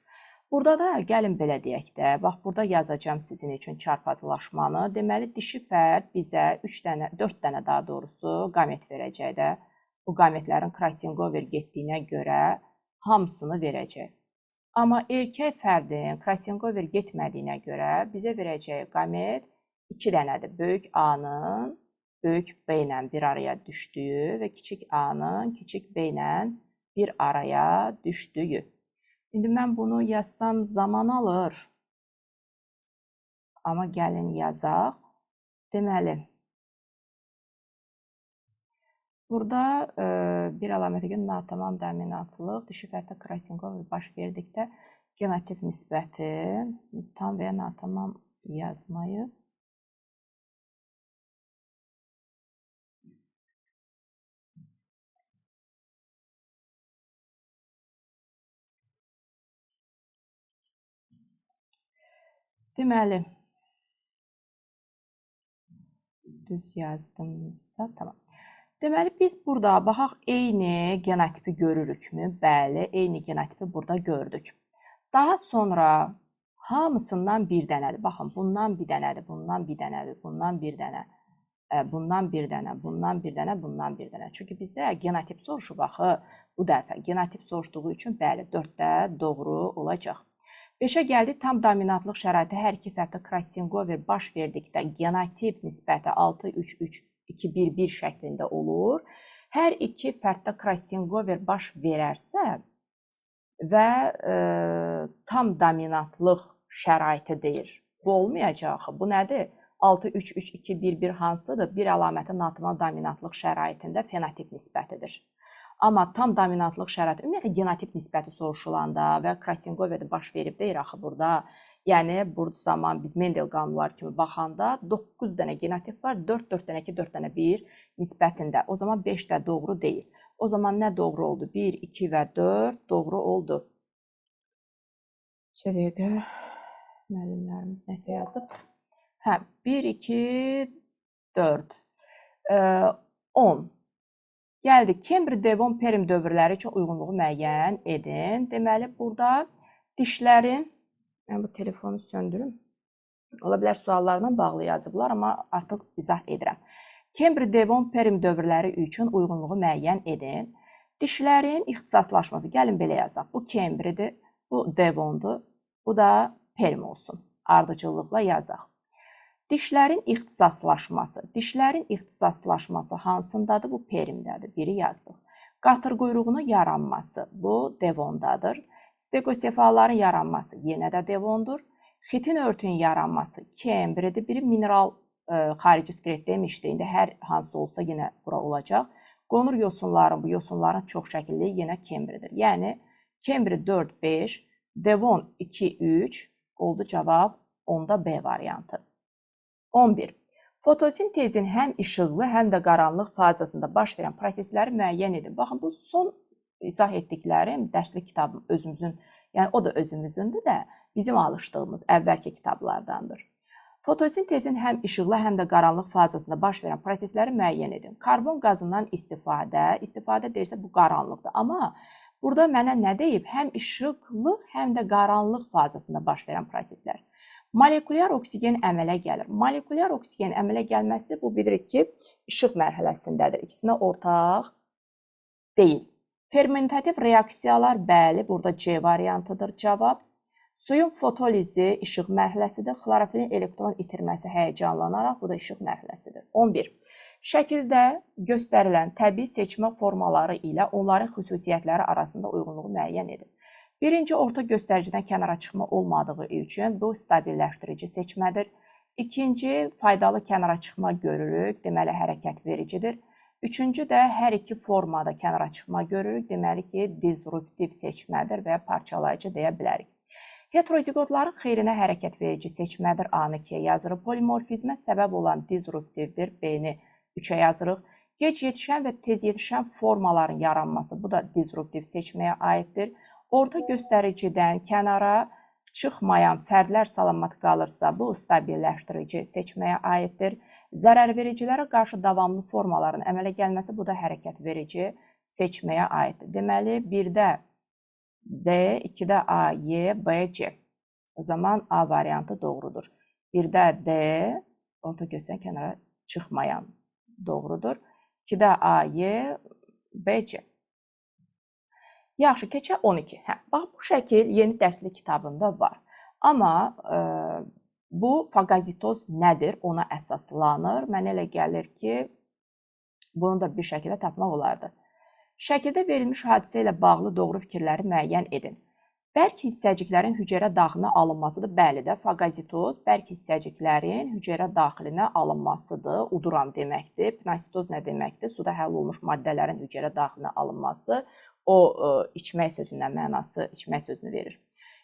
Burada da gəlin belə deyək də, bax burada yazacağam sizin üçün çarpazlaşmanı. Deməli dişi fərd bizə 3 dənə, 4 dənə daha doğrusu qamet verəcək də. Bu qametlərin crossover getdiyinə görə hamısını verəcək. Amma erkək fərdin crossover getmədiyinə görə bizə verəcəyi qamet 2 dənədir. Böyük A-nın böyük B ilə bir araya düşdüyü və kiçik A-nın kiçik B ilə bir araya düşdüyü. İndi mən bunu yazsam zaman alır. Amma gəlin yazaq. Deməli, burada bir əlamətə görə natamam dominatlıq, dişi fərddə crossover baş verdikdə genotip nisbəti tam və ya natamam yazmayıb. Deməli, düz yazdımsa, tamam. Deməli, biz burada baxaq, eyni genotipi görürükmü? Bəli, eyni genotipi burada gördük. Daha sonra hamısından bir dənədir. Baxın, bundan bir dənədir, bundan bir dənədir, bundan bir dənə, bundan bir dənə, bundan bir dənə, bundan bir dənə. Çünki bizdə genotip soruşu baxı, bu dəfə genotip soruşduğu üçün bəli, 4də doğru olacaq. 5-ə gəldik, tam dominantlıq şəraiti hər iki fərddə crossover baş verdikdə genotip nisbəti 6, 3, 3, 2, 1, 1 şəklində olur. Hər iki fərddə crossover baş verərsə və tam dominantlıq şəraiti deyir. Bu olmayacaq. Bu nədir? 6, 3, 3, 2, 1, 1 hansıdır? Bir əlaməti natamam dominantlıq şəraitində fenotip nisbətidir. Amma tam dominantlıq şəraiti, ümumiyyətlə genotip nisbəti soruşulanda və crossover baş verib deyir axı burada. Yəni bu zaman biz Mendel qanunları kimi baxanda 9 dənə genotip var, 4 dənə 2, 4 dənə 1 nisbətində. O zaman 5 də doğru deyil. O zaman nə doğru oldu? 1, 2 və 4 doğru oldu. Bir dəqiqə, müəllimlərimiz nəsə yazıb? Hə, 1, 2, 4, 10. Gəldik, Kembri-Devon Perm dövrləri üçün uyğunluğu müəyyən edin. Deməli, burada dişlərin, mən bu telefonu söndürüm, ola bilər suallarla bağlı yazıblar, amma artıq izah edirəm. Kembri-Devon Perm dövrləri üçün uyğunluğu müəyyən edin. Dişlərin ixtisaslaşması, gəlin belə yazaq. Bu Kembridir, bu Devondur, bu da Perm olsun. Ardıcıllıqla yazaq. Dişlərin ixtisaslaşması. Dişlərin ixtisaslaşması hansındadır? Bu Permdədir. Biri yazdıq. Qatır quyruğunun yaranması. Bu Devondadır. Stegosefalların yaranması yenə də Devondur. Xitin örtüyün yaranması Kembridir. Biri mineral xarici skelet demişdi. İndi hər hansı olsa yenə bura olacaq. Qonur yosunların, bu yosunların çox şəkilli yenə Kembridir. Yəni Kembri 4, 5, Devon 2, 3 oldu cavab. Onda B variantı. 11. Fotosintezin həm işıqlı, həm də qaranlıq fazasında baş verən prosesləri müəyyən edin. Baxın, bu son izah etdiklərim dərslik kitabım özümüzün, yəni o da özümüzündür də bizim alışdığımız əvvəlki kitablardandır. Fotosintezin həm işıqlı, həm də qaranlıq fazasında baş verən prosesləri müəyyən edin. Karbon qazından istifadə deyirsə bu qaranlıqdır. Amma burada mənə nə deyib? Həm işıqlı, həm də qaranlıq fazasında baş verən proseslər. Molekulyar oksigen əmələ gəlir. Molekulyar oksigen əmələ gəlməsi bu bilirik ki, işıq mərhələsindədir. İkisinə ortaq deyil. Fermentativ reaksiyalar bəli, burada C variantıdır cavab. Suyun fotolizi işıq mərhələsidir. Xlorofilin elektron itirməsi həyəcanlanaraq, bu da işıq mərhələsidir. 11. Şəkildə göstərilən təbii seçmə formaları ilə onların xüsusiyyətləri arasında uyğunluğu müəyyən edin. Birinci, orta göstəricidən kənara çıxma olmadığı üçün bu stabilləşdirici seçmədir. İkinci, faydalı kənara çıxma görürük, deməli hərəkət vericidir. Üçüncü də hər iki formada kənara çıxma görürük, deməli ki, disruptiv seçmədir və ya parçalayıcı deyə bilərik. Heterozigotların xeyrinə hərəkət verici seçmədir, A-nı 2-yə yazırıq. Polimorfizmə səbəb olan disruptivdir, B-ni 3-ə yazırıq. Gec yetişən və tez yetişən formaların yaranması, bu da disruptiv seçməyə aiddir. Orta göstəricidən kənara çıxmayan fərdlər salamat qalırsa, bu stabilləşdirici seçməyə aiddir. Zərərvericilərə qarşı davamlı formaların əmələ gəlməsi, bu da hərəkət verici seçməyə aiddir. Deməli, 1-də D, 2-də A, Y, B, C. O zaman A variantı doğrudur. 1-də D, orta göstərən kənara çıxmayan doğrudur. 2-də A, Y, B, C. Yaxşı, keçək 12. Bax, bu şəkil yeni dərslik kitabında var. Amma bu faqozitoz nədir, ona əsaslanır. Mənə elə gəlir ki, bunu da bir şəkildə tapmaq olardı. Şəkildə verilmiş hadisə ilə bağlı doğru fikirləri müəyyən edin. Bərk hissəciklərin hüceyrə daxilinə alınmasıdır. Bəli də, faqozitoz bərk hissəciklərin hüceyrə daxilinə alınmasıdır. Uduram deməkdir. Pneusitoz nə deməkdir? Suda həll olmuş maddələrin hüceyrə daxilinə alınması. O, içmək sözündən mənası içmək sözünü verir.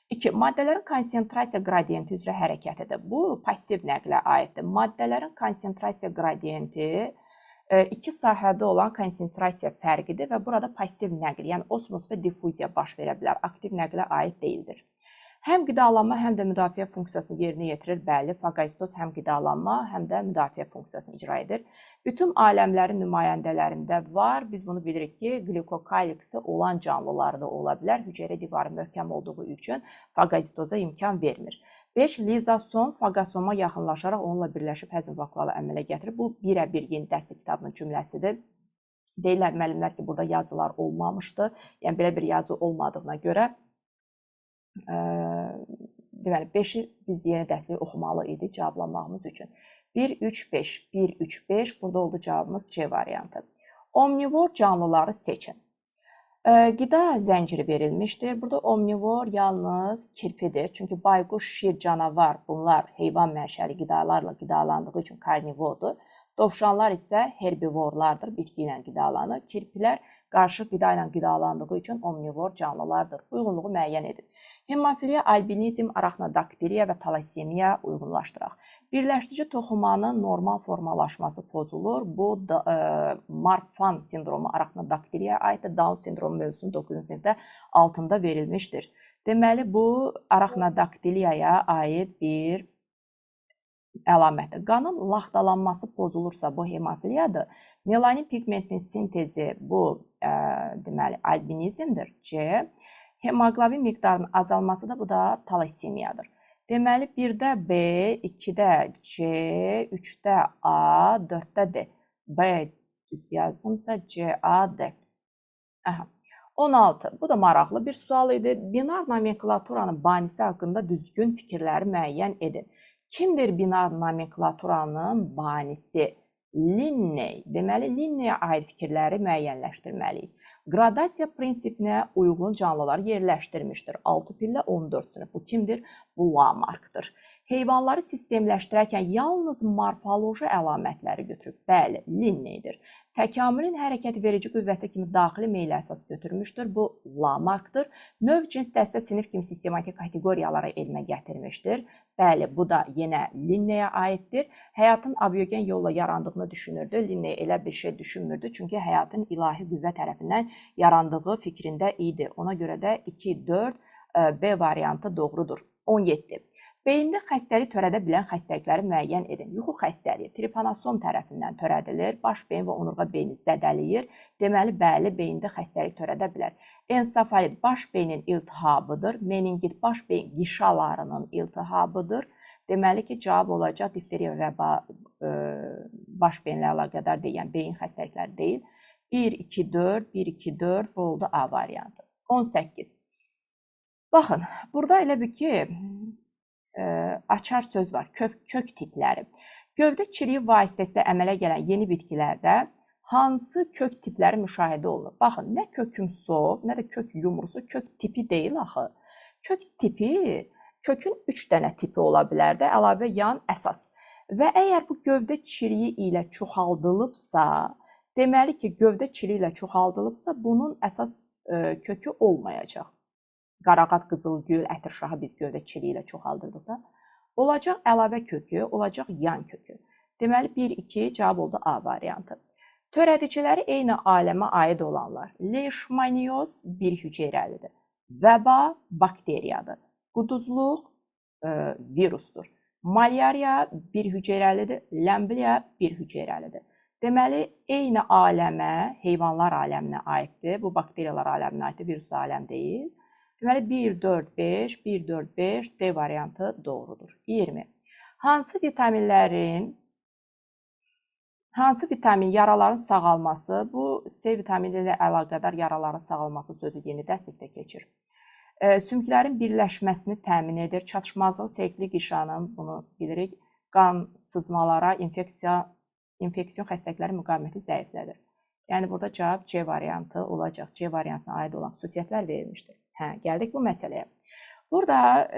2. Maddələrin konsentrasiya qradiyenti üzrə hərəkətidir. Bu, pasiv nəqlə aiddir. Maddələrin konsentrasiya qradiyenti iki sahədə olan konsentrasiya fərqidir və burada pasiv nəql, yəni osmos və diffuziya baş verə bilər. Aktiv nəqlə aid deyildir. Həm qidalanma, həm də müdafiə funksiyasını yerinə yetirir. Bəli, faqozitoz həm qidalanma, həm də müdafiə funksiyasını icra edir. Bütün aləmlərin nümayəndələrində var. Biz bunu bilirik ki, glikokaliksi olan canlılar da ola bilər. Hüceyrə divarı möhkəm olduğu üçün faqozitoza imkan vermir. 5. Lizosom faqosoma yaxınlaşaraq onunla birləşib həzm vakualı əmələ gətirir. Bu, birə-bir yeni dərslik kitabının cümləsidir. Deyirlər müəllimlər ki, burada yazılar olmamışdı. Yəni, belə bir yazı olmadığına görə deməli, 5-i biz yeni dərsliyi oxumalı idi cavablamağımız üçün. 1, 3, 5, 1, 3, 5. Burada oldu cavabımız C variantı. Omnivor canlıları seçin. Qida zənciri verilmişdir. Burada omnivor yalnız kirpidir. Çünki bayquş, şir, canavar bunlar heyvan mənşəli qidalarla qidalandığı üçün karnivordur. Dovşanlar isə herbivorlardır, bitki ilə qidalanır. Kirpilər qarşı qida ilə qidalandığı üçün omnivor canlılardır. Uyğunluğu müəyyən edin. Hemofiliya, albinizm, araxnodaktiliya və talasemiya uyğunlaşdıraq. Birləşdirici toxumanın normal formalaşması pozulur. Bu, Marfan sindromu araxnodaktiliya aiddir. Down sindromu mövzusunu 9-cu sinifdə altında verilmişdir. Deməli, bu araxnodaktiliyaya aid bir əlamətdir. Qanın laxtalanması pozulursa, bu hemofiliyadır. Melanin pigmentinin sintezi, bu, deməli, albinizmdir, C. Hemoqlobin miqdarının azalması da, bu da talasemiyadır. Deməli, 1-də B, 2-də C, 3-də A, 4-də D. B düz yazdımsa C, A, D. 16. Bu da maraqlı bir sual idi. Binar nomenklaturanın banisi haqqında düzgün fikirləri müəyyən edin. Kimdir binar nomenklaturanın banisi? Linney. Deməli, Linney'ə aid fikirləri müəyyənləşdirməliyik. Gradasiya prinsipinə uyğun canlılar yerləşdirmişdir. 6 pillə 14 sınıf. Bu kimdir? Bu Lamarckdır. Heyvanları sistemləşdirərkən yalnız morfoloji əlamətləri götürüb. Bəli, Linney'dir. Təkamülün hərəkət verici qüvvəsi kimi daxili meylə əsas götürmüşdür. Bu Lamarckdır. Növ, cins, dəstə, sinif kimi sistematik kateqoriyalara elmə gətirmişdir. Bəli, bu da yenə Linney'ə aiddir. Həyatın abiogen yolla yarandığını düşünürdü. Linney elə bir şey düşünmürdü. Çünki həyatın ilahi qüvvə tərəfindən yarandığı fikrində idi. Ona görə də 2, 4, B variantı doğrudur. 17. Beyində xəstəlik törədə bilən xəstəlikləri müəyyən edin. Yuxu xəstəliyi tripanosom tərəfindən törədilir. Baş beyin və onurğa beyni zədələyir. Deməli, bəli, beyində xəstəlik törədə bilər. Ensefalit baş beynin iltihabıdır. Meningit baş beyin qişalarının iltihabıdır. Deməli ki, cavab olacaq difteriya və baş beyinlə əlaqədar deyil, yəni beyin xəstəlikləri deyil. 1, 2, 4, 1, 2, 4, bu oldu A variantı. 18. Baxın, burada elə bir ki, açar söz var, kök tipləri. Gövdə çiriyi vasitəsilə əmələ gələn yeni bitkilərdə hansı kök tipləri müşahidə olunur? Baxın, nə kökümsov, nə də kök yumrusu kök tipi deyil axı. Kök tipi, kökün 3 dənə tipi ola bilər də, əlavə yan əsas. Və əgər bu gövdə çiriyi ilə çoxaldılıbsa, deməli ki, gövdə çiriyi ilə çoxaldılıbsa, bunun əsas kökü olmayacaq. qarağat, qızılgül, ətirşahı biz gövdəçiliyi ilə çoxaldırdıq da. Olacaq əlavə kökü, olacaq yan kökü. Deməli 1, 2 cavab oldu A variantı. Törədiciləri eyni aləmə aid olanlar. Leishmanioz bir hüceyrəlidir. Vəba bakteriyadır. Quduzluq virusdur. Malyariya bir hüceyrəlidir. Ləmbliya bir hüceyrəlidir. Deməli, eyni aləmə, heyvanlar aləminə aiddir. Bu bakteriyalar aləminə aiddir, virus da aləm deyil. Deməli, 1, 4, 5, 1, 4, 5, D variantı doğrudur. 20. Hansı vitamin yaraların sağalması, bu C vitamini ilə əlaqədar yaraların sağalması sözü yeni dəstəkdə keçir. Sümüklərin birləşməsini təmin edir. Çatışmazlığı sevgili qişanın, bunu bilirik, qan sızmalara, infeksiyon xəstəlikləri müqaviməti zəiflədir. Yəni, burada cavab C variantı olacaq. C variantına aid olan xüsusiyyətlər verilmişdir. Gəldik bu məsələyə. Burada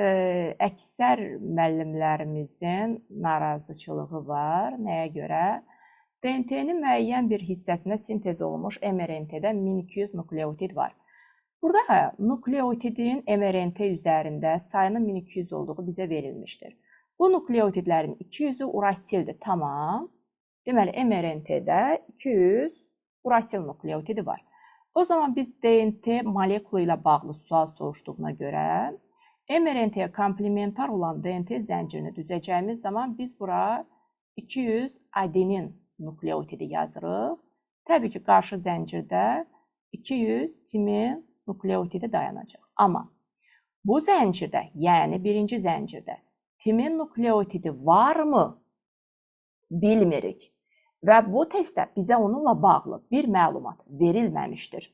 əksər müəllimlərimizin narazıçılığı var. Nəyə görə? DNT-nin müəyyən bir hissəsində sintez olunmuş mRNT-də 1200 nukleotid var. Burada nukleotidin mRNT üzərində sayının 1200 olduğu bizə verilmişdir. Bu nukleotidlərin 200-ü urasildir. Tamam. Deməli, mRNT-də 200 urasil nukleotidi var. O zaman biz DNT molekulu ilə bağlı sual soruşduğuna görə mRNT-yə komplementar olan DNT zəncirini düzəcəyimiz zaman biz bura 200 adenin nukleotidi yazırıq. Təbii ki, qarşı zəncirdə 200 timin nukleotidi dayanacaq. Amma bu zəncirdə, yəni birinci zəncirdə timin nukleotidi varmı? Bilmirik. Və bu testdə bizə onunla bağlı bir məlumat verilməmişdir.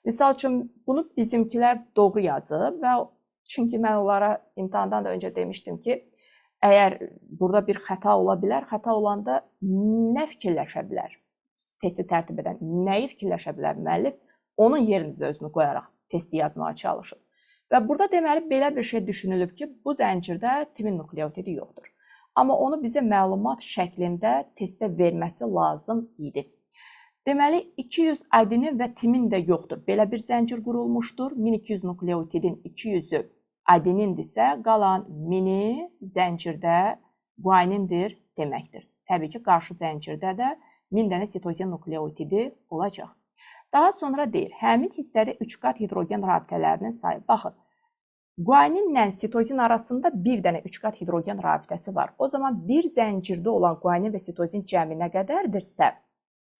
Misal üçün, bunu bizimkilər doğru yazıb və çünki mən onlara imtahandan da öncə demişdim ki, əgər burada bir xəta ola bilər, xəta olanda nə fikirləşə bilər? Testi tərtib edən nəyi fikirləşə bilər müəllif? Onun yerinizə özünü qoyaraq testi yazmağa çalışır. Və burada deməli belə bir şey düşünülüb ki, bu zəncirdə timin nukleotidi yoxdur. Amma onu bizə məlumat şəklində testdə verməsi lazım idi. Deməli, 200 adenin və timin də yoxdur. Belə bir zəncir qurulmuşdur. 1200 nukleotidin 200-ü adenindirsə, qalan 1000-i zəncirdə guanindir deməkdir. Təbii ki, qarşı zəncirdə də 1000 dənə sitozin nukleotidi olacaq. Daha sonra deyir, həmin hissədə 3 qat hidrogen rabitələrinin sayı. Baxın, guaninlə sitozin arasında bir dənə 3 qat hidrogen rabitəsi var. O zaman bir zəncirdə olan guanin və sitozin cəmi nə qədərdirsə,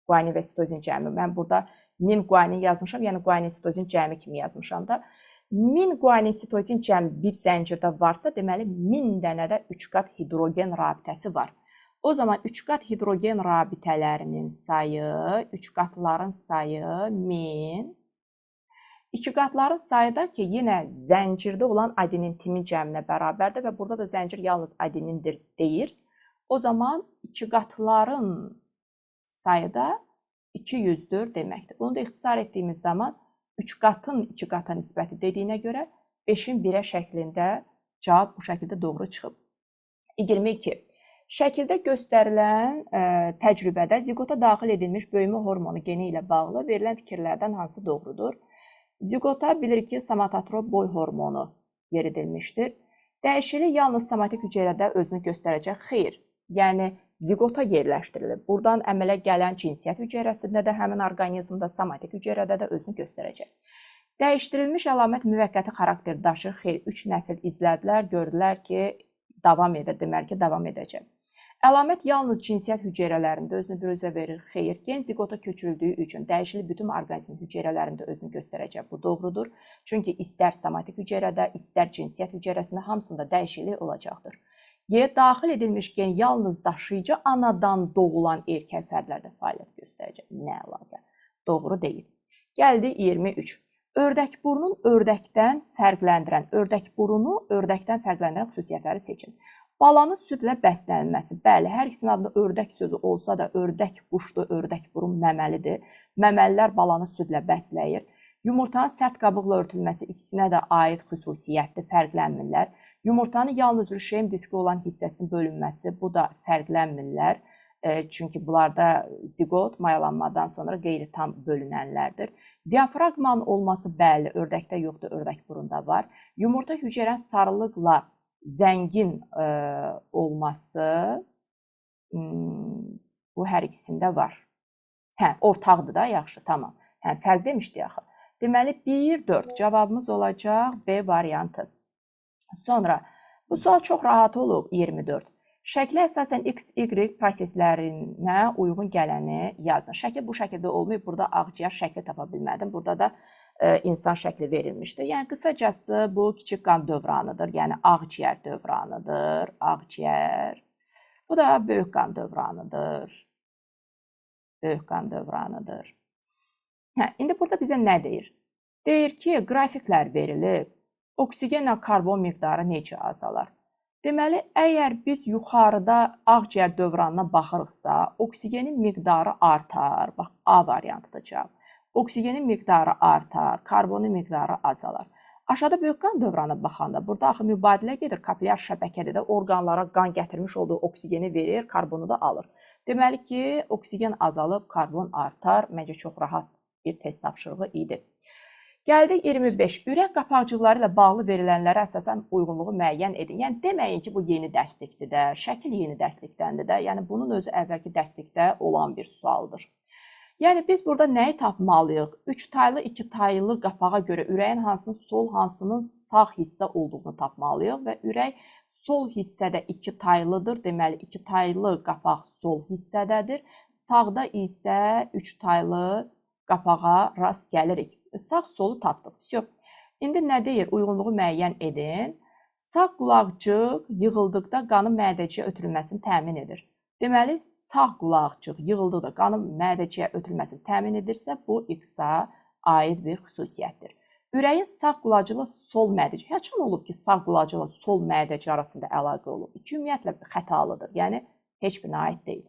guanin və sitozin cəmi, mən burada 1000 guanin yazmışam, yəni guanin sitozin cəmi kimi yazmışam da. 1000 guanin sitozin cəmi bir zəncirdə varsa, deməli 1000 dənə də 3 qat hidrogen rabitəsi var. O zaman 3 qat hidrogen rabitələrinin sayı, 3 qatların sayı 1000. 2 qatların sayı da ki, yenə zəncirdə olan adenin timin cəminə bərabərdir və burada da zəncir yalnız adenindir deyir. O zaman 2 qatların sayı da 200-dür deməkdir. Bunu da ixtisar etdiyimiz zaman 3 qatın 2 qata nisbəti dediyinə görə 5-in 1-ə şəklində cavab bu şəkildə doğru çıxıb. 22. Şəkildə göstərilən təcrübədə ziqota daxil edilmiş böyümə hormonu geni ilə bağlı verilən fikirlərdən hansı doğrudur? Ziqota bilirik ki, somatotrop boy hormonu yeridilmişdir. Dəyişiklik yalnız somatik hüceyrədə özünü göstərəcək. Xeyr, yəni ziqota yerləşdirilir. Buradan əmələ gələn cinsiyyət hüceyrəsində də həmin orqanizmdə, somatik hüceyrədə də özünü göstərəcək. Dəyişdirilmiş əlamət müvəqqəti xarakter daşır. Xeyr, 3 nəsil izlədilər, gördülər ki, davam edir, deməli ki, davam edəcək. Əlamət yalnız cinsiyyət hüceyrələrində özünü büruzə verir. Xeyr, gen ziqota köçürüldüyü üçün dəyişiklik bütün orqanizm hüceyrələrində özünü göstərəcək. Bu doğrudur. Çünki istər somatik hüceyrədə, istər cinsiyyət hüceyrəsində hamısında dəyişiklik olacaqdır. Y daxil edilmiş gen yalnız daşıyıcı anadan doğulan erkək fərdlərdə fəaliyyət göstərəcək. Nə əlaqə? Doğru deyil. Gəldi 23. Ördəkburunun ördəkdən fərqləndirən xüsusiyyətləri seçin. Balanın südlə bəslənilməsi. Bəli, hər ikisinin adında ördək sözü olsa da ördək quşdur, ördək burun məməlidir. Məməlilər balanı südlə bəsləyir. Yumurtanın sərt qabıqla örtülməsi ikisinə də aid xüsusiyyətdir, fərqlənmirlər. Yumurtanın yalnız rüşeym diski olan hissəsinin bölünməsi, bu da fərqlənmirlər. Çünki bunlarda zigot mayalanmadan sonra qeyri-tam bölünənlərdir. Diafraqmanın olması bəli, ördəkdə yoxdur, ördək burunda var. Yumurta hüceyrənin sarılıqla zəngin olması bu hər ikisində var. Ortaqdır da, yaxşı, tamam. Fərq demişdik axı. Deməli, 1-4 cavabımız olacaq B variantı. Sonra, bu sual çox rahat olub, 24. Şəklə əsasən X, Y proseslərinə uyğun gələni yazın. Şəkil bu şəkildə olmayıb, burada ağciyər şəkli tapa bilmədim. Burada da insan şəkli verilmişdir. Yəni, qısacası bu kiçik qan dövranıdır. Yəni, ağciyər dövranıdır. Ağciyər. Bu da böyük qan dövranıdır. Böyük qan dövranıdır. İndi burada bizə nə deyir? Deyir ki, qrafiklər verilib. Oksigenlə karbon miqdarı necə azalar? Deməli, əgər biz yuxarıda ağciyər dövranına baxırıqsa, oksigenin miqdarı artar. Bax, A variantıdır cavab. Oksigenin miqdarı artar, karbonun miqdarı azalar. Aşağıda böyük qan dövranına baxanda, burada axı mübadilə gedir, kapilyar şəbəkədə də orqanlara qan gətirmiş olduğu oksigeni verir, karbonu da alır. Deməli ki, oksigen azalıb, karbon artar. Məncə çox rahat bir test tapşırığı idi. Gəldik 25. Ürək qapaqcıqları ilə bağlı verilənlərə əsasən uyğunluğu müəyyən edin. Yəni, deməyin ki, bu yeni dərslikdir də, şəkil yeni dərslikdəndir də. Yəni, bunun özü əvvəlki dərslikdə olan bir sualdır. Yəni, biz burada nəyi tapmalıyıq? 3 taylı, 2 taylı qapağa görə ürəyin hansının sol, hansının sağ hissə olduğunu tapmalıyıq və ürək sol hissədə 2 taylıdır. Deməli, 2 taylı qapaq sol hissədədir. Sağda isə 3 taylı qapağa rast gəlirik. Sağ solu tapdıq. İndi nə deyir? Uyğunluğu müəyyən edin. Sağ qulaqcıq yığıldıqda qanın mədəciyə ötürülməsini təmin edir. Deməli, sağ qulaqcıq yığıldıqda qanın mədəciyə ötürülməsini təmin edirsə, bu X-a aid bir xüsusiyyətdir. Ürəyin sağ qulacıqla sol mədəci. Həçən olub ki, sağ qulacıqla sol mədəci arasında əlaqə olub? İki ümumiyyətlə xətalıdır. Yəni, heç birinə aid deyil.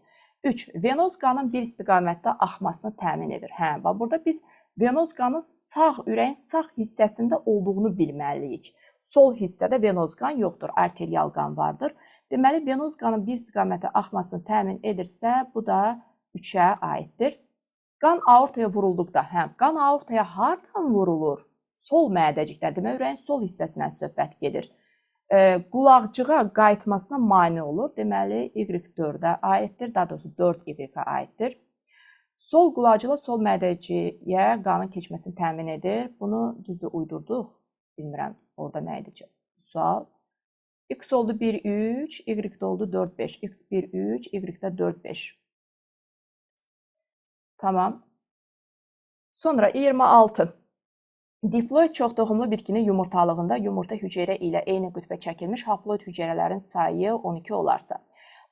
3. Venoz qanın bir istiqamətdə axmasını təmin edir. Bax, burada biz venoz qanın ürəyin sağ hissəsində olduğunu bilməliyik. Sol hissədə venoz qan yoxdur, arterial qan vardır. Deməli, venoz qanın bir istiqamətdə axmasını təmin edirsə, bu da 3-ə aiddir. Qan aortaya vurulduqda, qan aortaya hardan vurulur? Sol mədəcikdə, demək, ürəyin sol hissəsindən söhbət gedir. Qulaqcığa qayıtmasına mane olur. Deməli, Y4-ə aiddir, daha doğrusu 4Y-ə aiddir. Sol qulacıqla sol mədəciyə qanın keçməsini təmin edir. Bunu düzdür uydurduq. Bilmirəm, orada nə edəcək? Sual. X oldu 1-3, Y oldu 4-5. X 1-3, Y-də 4-5. Tamam. Sonra 26. Diploid çoxtoxumlu bitkinin yumurtalığında yumurta hüceyrə ilə eyni qütbə çəkilmiş haploid hüceyrələrin sayı 12 olarsa.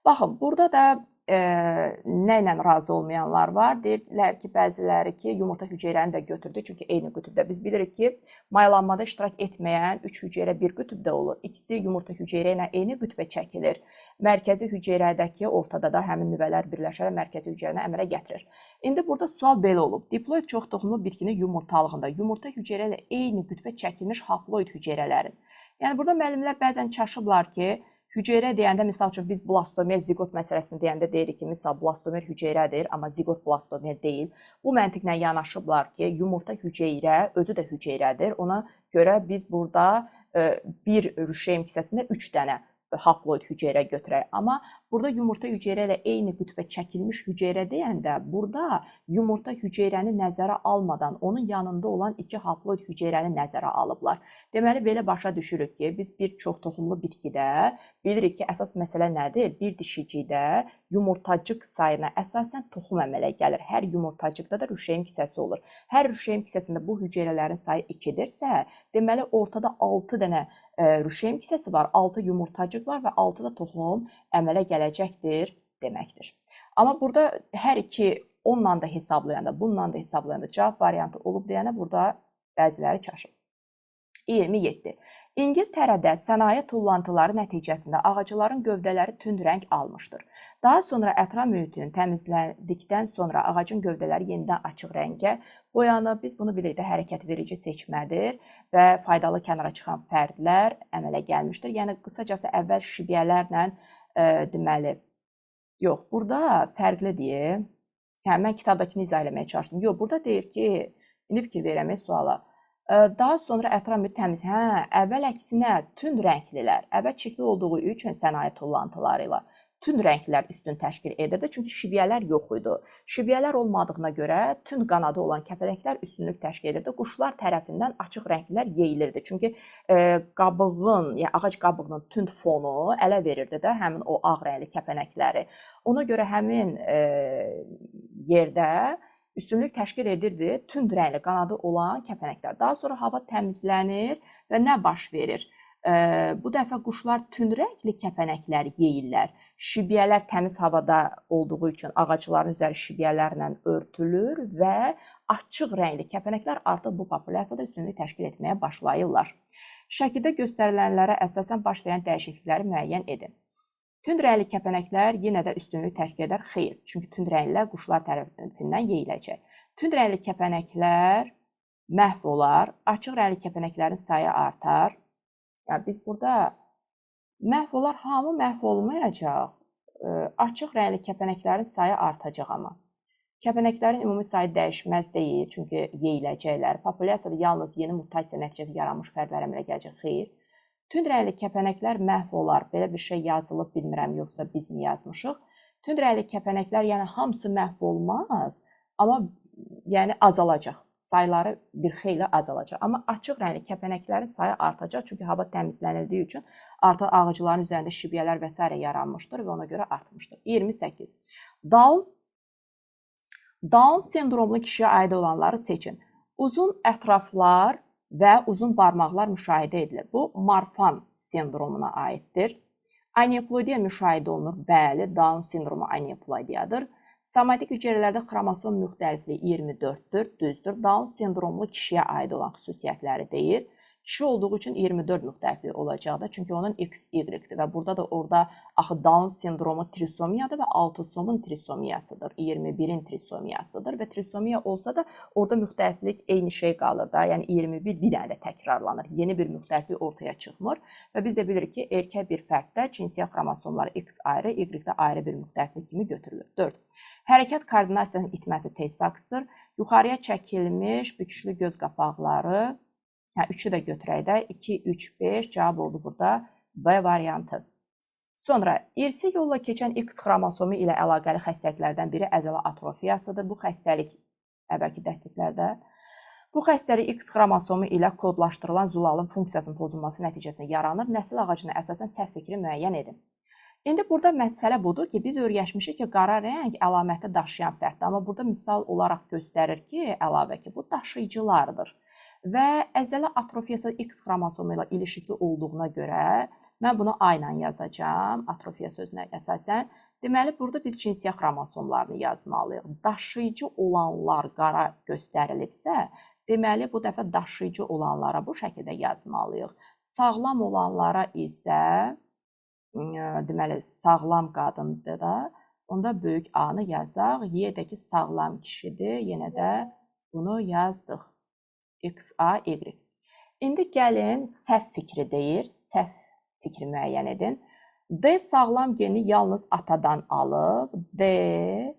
Baxın, burada da nə ilə razı olmayanlar var. Deyirlər ki, bəziləri ki, yumurta hüceyrəni də götürdü, çünki eyni qütbdə. Biz bilirik ki, mayalanmada iştirak etməyən 3 hüceyrə bir qütbdə olur. İkisi yumurta hüceyrə ilə eyni qütbə çəkilir. Mərkəzi hüceyrədəki ortada da həmin nüvələr birləşərək mərkəzi hüceyrəni əmələ gətirir. İndi burada sual belə olub. Diploid çoxtoxumlu bitkinin yumurtalığında yumurta hüceyrə ilə eyni qütbə çəkilmiş haploid hüceyrələrin. Yəni, burada müəllimlər bəzən çaşıblar ki, hüceyrə deyəndə, misal üçün, biz blastomer, zigot məsələsini deyəndə deyirik ki, misal, blastomer hüceyrədir, amma zigot blastomer deyil. Bu məntiqlə yanaşıblar ki, yumurta hüceyrə, özü də hüceyrədir. Ona görə biz burada bir rüşeym hissəsində 3 dənə haploid hüceyrə götürək. Amma burada yumurta hüceyrə ilə eyni qütbə çəkilmiş hüceyrə deyəndə, burada yumurta hüceyrəni nəzərə almadan onun yanında olan 2 haploid hüceyrəni nəzərə alıblar. Deməli, belə başa düşürük ki, biz bir çoxtoxumlu bitkidə bilirik ki, əsas məsələ nədir? Bir dişicikdə yumurtacıq sayına əsasən toxum əmələ gəlir. Hər yumurtacıqda da rüşeym hissəsi olur. Hər rüşeym hissəsində bu hüceyrələrin sayı 2-dirsə, deməli, ortada 6 dənə rüşeym hissəsi var, 6 yumurtacıq var və 6 da toxum əmələ gələcəkdir deməkdir. Amma burada hər iki onunla da hesablayanda, bununla da hesablayanda cavab variantı olub deyənə burada bəziləri çaşıb. 27. İngiltərədə sənaye tullantıları nəticəsində ağacların gövdələri tünd rəng almışdır. Daha sonra ətraf mühitin təmizləndikdən sonra ağacın gövdələri yenidən açıq rəngə boyanıb. Biz bunu bilirik də hərəkət verici seçmədir və faydalı kənara çıxan fərdlər əmələ gəlmişdir. Yəni, qısacası əvvəl şibiyyələrlə deməli, Yox, burada fərqlidir. Yəni mən kitabdakını izah eləməyə çalışdım. Yox, burada deyir ki, indi fikir verirəm suala. Daha sonra ətraf mühit təmiz. Əvvəl əksinə tünd rənglilər, əvvəl çirkli olduğu üçün sənaye tullantıları ilə tünd rənglər üstün təşkil edirdi. Çünki şibyələr yox idi. Şibyələr olmadığına görə tünd qanadı olan kəpənəklər üstünlük təşkil edirdi. Quşlar tərəfindən açıq rənglər yeyilirdi. Çünki qabığın, yəni ağac qabığının tünd fonu ələ verirdi də həmin o ağ rəngli kəpənəkləri. Ona görə həmin yerdə üstünlük təşkil edirdi tünd rəngli qanadı olan kəpənəklər. Daha sonra hava təmizlənir və nə baş verir? Bu dəfə quşlar tünd rəngli kəpənəkləri yeyirlər. Şibyələr təmiz havada olduğu üçün ağacların üzəri şibyələrlə örtülür və açıq rəngli kəpənəklər artıq bu populyasiyada üstünlük təşkil etməyə başlayırlar. Şəkildə göstərilənlərə əsasən baş verən dəyişiklikləri müəyyən edin. Tünd rəngli kəpənəklər yenə də üstünlük təşkil edər? Xeyr, çünki tünd rənglilər quşlar tərəfindən yeyiləcək. Tünd rəngli kəpənəklər məhv olar, açıq rəngli kəpənəklərin sayı artar. Yəni biz burada məhv olar, hamı məhv olmayacaq. Açıq rəngli kəpənəklərin sayı artacaq amma. Kəpənəklərin ümumi sayı dəyişməz deyil, çünki yeyiləcəklər. Populyasiyada yalnız yeni mutasiya nəticəsində yaranmış fərdlər əmələ gələcək? Xeyr. Tünd rəngli kəpənəklər məhv olar. Belə bir şey yazılıb, bilmirəm, yoxsa biz mi yazmışıq? Tünd rəngli kəpənəklər, yəni hamısı məhv olmaz, amma yəni azalacaq. Sayları bir xeyli azalacaq. Amma açıq rəngli kəpənəklərin sayı artacaq, çünki hava təmizlənildiyi üçün artıq ağacların üzərində şibyələr və s. yaranmışdır və ona görə artmışdır. 28. Down sindromlu kişiyə aid olanları seçin. Uzun ətraflar və uzun barmaqlar müşahidə edilir. Bu Marfan sindromuna aiddir. Aneuploidiya müşahidə olunur. Bəli, Down sindromu aneuploidiyadır. Somatik hüceyrələrdə xromosom müxtəlifliyi 24-dür, düzdür. Down sindromlu kişiyə aid olan xüsusiyyətləri deyir. Kişi olduğu üçün 24 müxtəlifliyi olacaqdır, çünki onun XY-dir və burada da orada axı Down sindromu trisomiyadır və autosomun trisomiyasıdır, 21-in trisomiyasıdır və trisomiya olsa da orada müxtəliflik eyni şey qalır da, yəni 21 bir dənə də təkrarlanır, yeni bir müxtəliflik ortaya çıxmır və biz də bilirik ki, erkək bir fərddə cinsiyyət xromosomları X ayrı, Y-də ayrı bir müxtəliflik kimi götürülür. 4. Hərəkət koordinasiyasının itməsi Tay-Sachsdır. Yuxarıya çəkilmiş büküşlü göz qapaqları, üçü də götürək də, 2, 3, 5 cavab oldu burada B variantı. Sonra irsi yolla keçən X xromosomu ilə əlaqəli xəstəliklərdən biri əzələ atrofiyasıdır. Bu xəstəlik əvvəlki dərsliklərdə. Bu xəstəlik X xromosomu ilə kodlaşdırılan zulalın funksiyasının pozulması nəticəsində yaranır. Nəsil ağacına əsasən səhv fikri müəyyən edin. İndi burada məsələ budur ki, biz öyrəşmişik ki, qara rəng əlaməti daşıyan fərddir. Amma burada misal olaraq göstərir ki, əlavə ki, bu daşıyıcılardır. Və əzələ atrofiyası X xromosomu ilə ilişikli olduğuna görə mən bunu A ilə yazacağam, atrofiya sözünə əsasən. Deməli, burada biz cinsiyyət xromosomlarını yazmalıyıq. Daşıyıcı olanlar qara göstərilibsə, deməli, bu dəfə daşıyıcı olanlara bu şəkildə yazmalıyıq. Sağlam olanlara isə deməli, sağlam qadındır da, onda böyük A-nı yazaq. Y-dəki sağlam kişidir, yenə də bunu yazdıq. X, A, Y. İndi gəlin səhv fikri deyir, səhv fikri müəyyən edin. D sağlam geni yalnız atadan alıb, D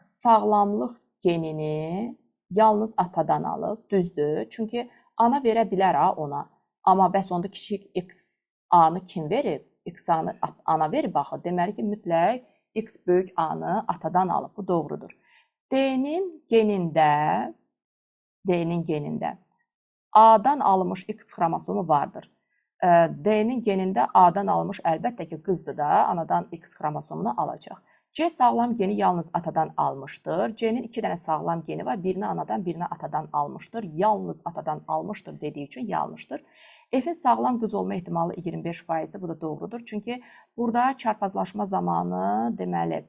sağlamlıq genini yalnız atadan alıb, düzdür. Çünki ana verə bilər ona, amma bəs onda kiçik X A-nı kim verib? X A-nı ana verib axı. Deməli ki, mütləq X böyük A-nı atadan alıb. Bu doğrudur. D-nin genində A-dan alınmış X xromosomu vardır. D-nin genində A-dan alınmış əlbəttə ki, qızdır da, anadan X xromosomunu alacaq. C sağlam geni yalnız atadan almışdır. C-nin 2 dənə sağlam geni var. Birini anadan, birini atadan almışdır. Yalnız atadan almışdır dediyi üçün yanlışdır. F-in sağlam qız olma ehtimalı 25%-dir. Bu da doğrudur. Çünki burada çarpazlaşma zamanı deməli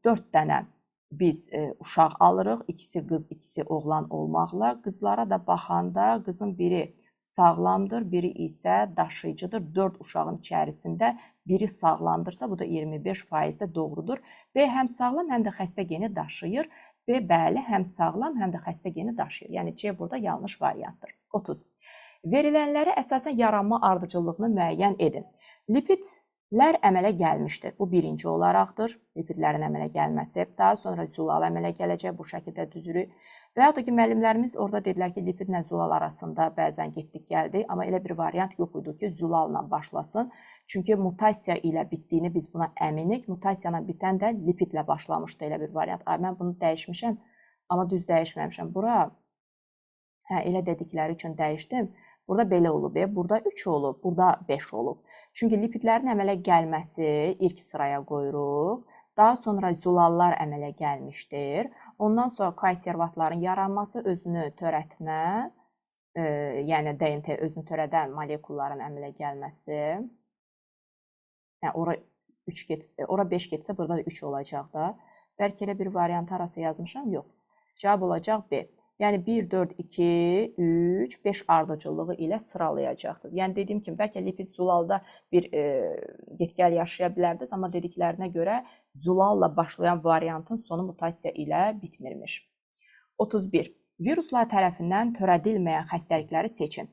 4 dənə biz uşaq alırıq. İkisi qız, ikisi oğlan olmaqla. Qızlara da baxanda qızın biri sağlamdır, biri isə daşıyıcıdır. 4 uşağın içərisində biri sağlamdırsa, bu da 25%-də doğrudur. B həm sağlam, həm də xəstə geni daşıyır. B bəli, həm sağlam, həm də xəstə geni daşıyır. Yəni C burada yanlış variantdır. 30. Verilənlərə əsasən yaranma ardıcıllığını müəyyən edin. Lipid Lipidlər əmələ gəlmişdir. Bu birinci olaraqdır. Lipidlərin əmələ gəlməsi. Daha sonra zülal əmələ gələcək. Bu şəkildə düzürük. Və yaxud da ki, müəllimlərimiz orada dedilər ki, lipidlə zülal arasında bəzən getdik gəldik. Amma elə bir variant yox idi ki, zülalla başlasın. Çünki mutasiya ilə bitdiyini biz buna əminik. Mutasiya ilə bitən də lipidlə başlamışdı elə bir variant. Mən bunu dəyişmişəm, amma düz dəyişməmişəm. Bura elə dedikləri üçün dəyişdim. Burada belə olub, burada 3 olub, burada 5 olub. Çünki lipidlərin əmələ gəlməsi ilk sıraya qoyuruq. Daha sonra zulallar əmələ gəlmişdir. Ondan sonra konservatların yaranması, özünü törətmə, yəni DNT özünü törədən molekulların əmələ gəlməsi. Yəni ora 5 getsə, burada da 3 olacaq da. Bəlkə elə bir variant arası yazmışam, yox. Cavab olacaq B. Yəni 1, 4, 2, 3, 5 ardıcıllığı ilə sıralayacaqsınız. Yəni dediyim kimi, bəlkə lipid zulalda bir get-gəl yaşaya bilərdiniz, amma dediklərinə görə zulalla başlayan variantın sonu mutasiya ilə bitmirmiş. 31. Viruslar tərəfindən törədilməyən xəstəlikləri seçin.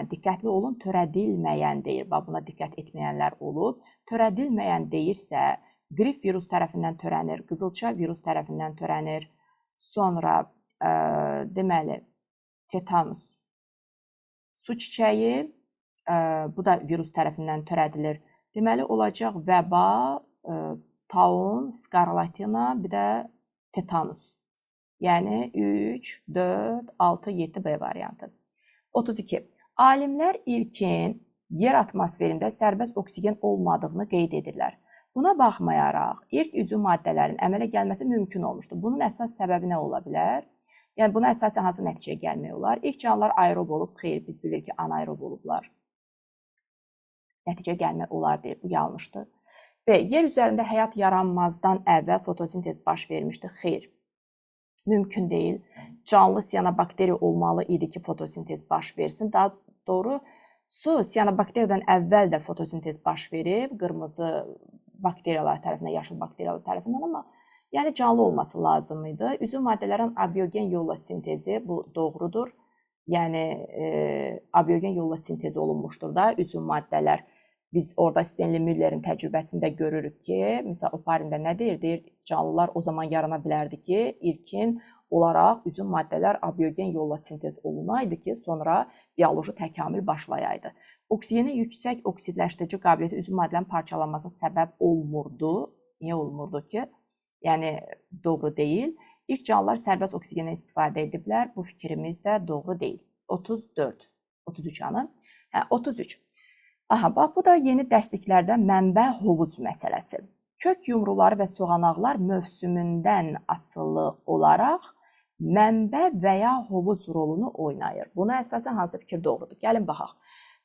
Diqqətli olun, törədilməyən deyir. Buna diqqət etməyənlər olub. Törədilməyən deyirsə, qrip virus tərəfindən törənir, qızılça virus tərəfindən törənir, sonra deməli, tetanus, su çiçəyi, bu da virus tərəfindən törədilir. Deməli, olacaq vəba, taun, skarlatina, bir də tetanus. Yəni 3, 4, 6, 7 B variantı. 32. Alimlər ilkin yer atmosferində sərbəst oksigen olmadığını qeyd edirlər. Buna baxmayaraq, ilk üzv maddələrin əmələ gəlməsi mümkün olmuşdur. Bunun əsas səbəbi nə ola bilər? Yəni, buna əsasən hansı nəticəyə gəlmək olar? İlk canlılar aerob olub, xeyr, biz bilirik ki, anaerob olublar. Nəticə gəlmək olar deyir, bu yanlışdır. B. Yer üzərində həyat yaranmazdan əvvəl fotosintez baş vermişdir, xeyr. Mümkün deyil. Canlı siyanobakteriya olmalı idi ki, fotosintez baş versin. Daha doğrusu, siyanobakteriyadan əvvəl də fotosintez baş verib, qırmızı bakteriyalar tərəfindən, yaşıl bakteriyalar tərəfindən, amma yəni canlı olması lazım idi. Üzv maddələrin abiogen yolla sintezi, bu doğrudur. Yəni, abiogen yolla sintezi olunmuşdur da üzv maddələr. Biz orada Stanley Müllerin təcrübəsində görürük ki, məsələn, Oparində nə deyir? Deyir, canlılar o zaman yarana bilərdi ki, ilkin olaraq üzv maddələr abiogen yolla sintez olunaydı ki, sonra bioloji təkamül başlayaydı. Oksigenin yüksək oksidləşdirici qabiliyyəti üzv maddələrin parçalanmasına səbəb olmurdu. Niyə olmurdu ki? Yəni, doğru deyil. İlk canlılar sərbəst oksigendən istifadə ediblər. Bu fikrimiz də doğru deyil. 34. 33 hanı? 33. Bax, bu da yeni dərsliklərdən mənbə hovuz məsələsi. Kök yumruları və soğanaqlar mövsümündən asılı olaraq mənbə və ya hovuz rolunu oynayır. Buna əsasən hansı fikir doğrudur? Gəlin, baxaq.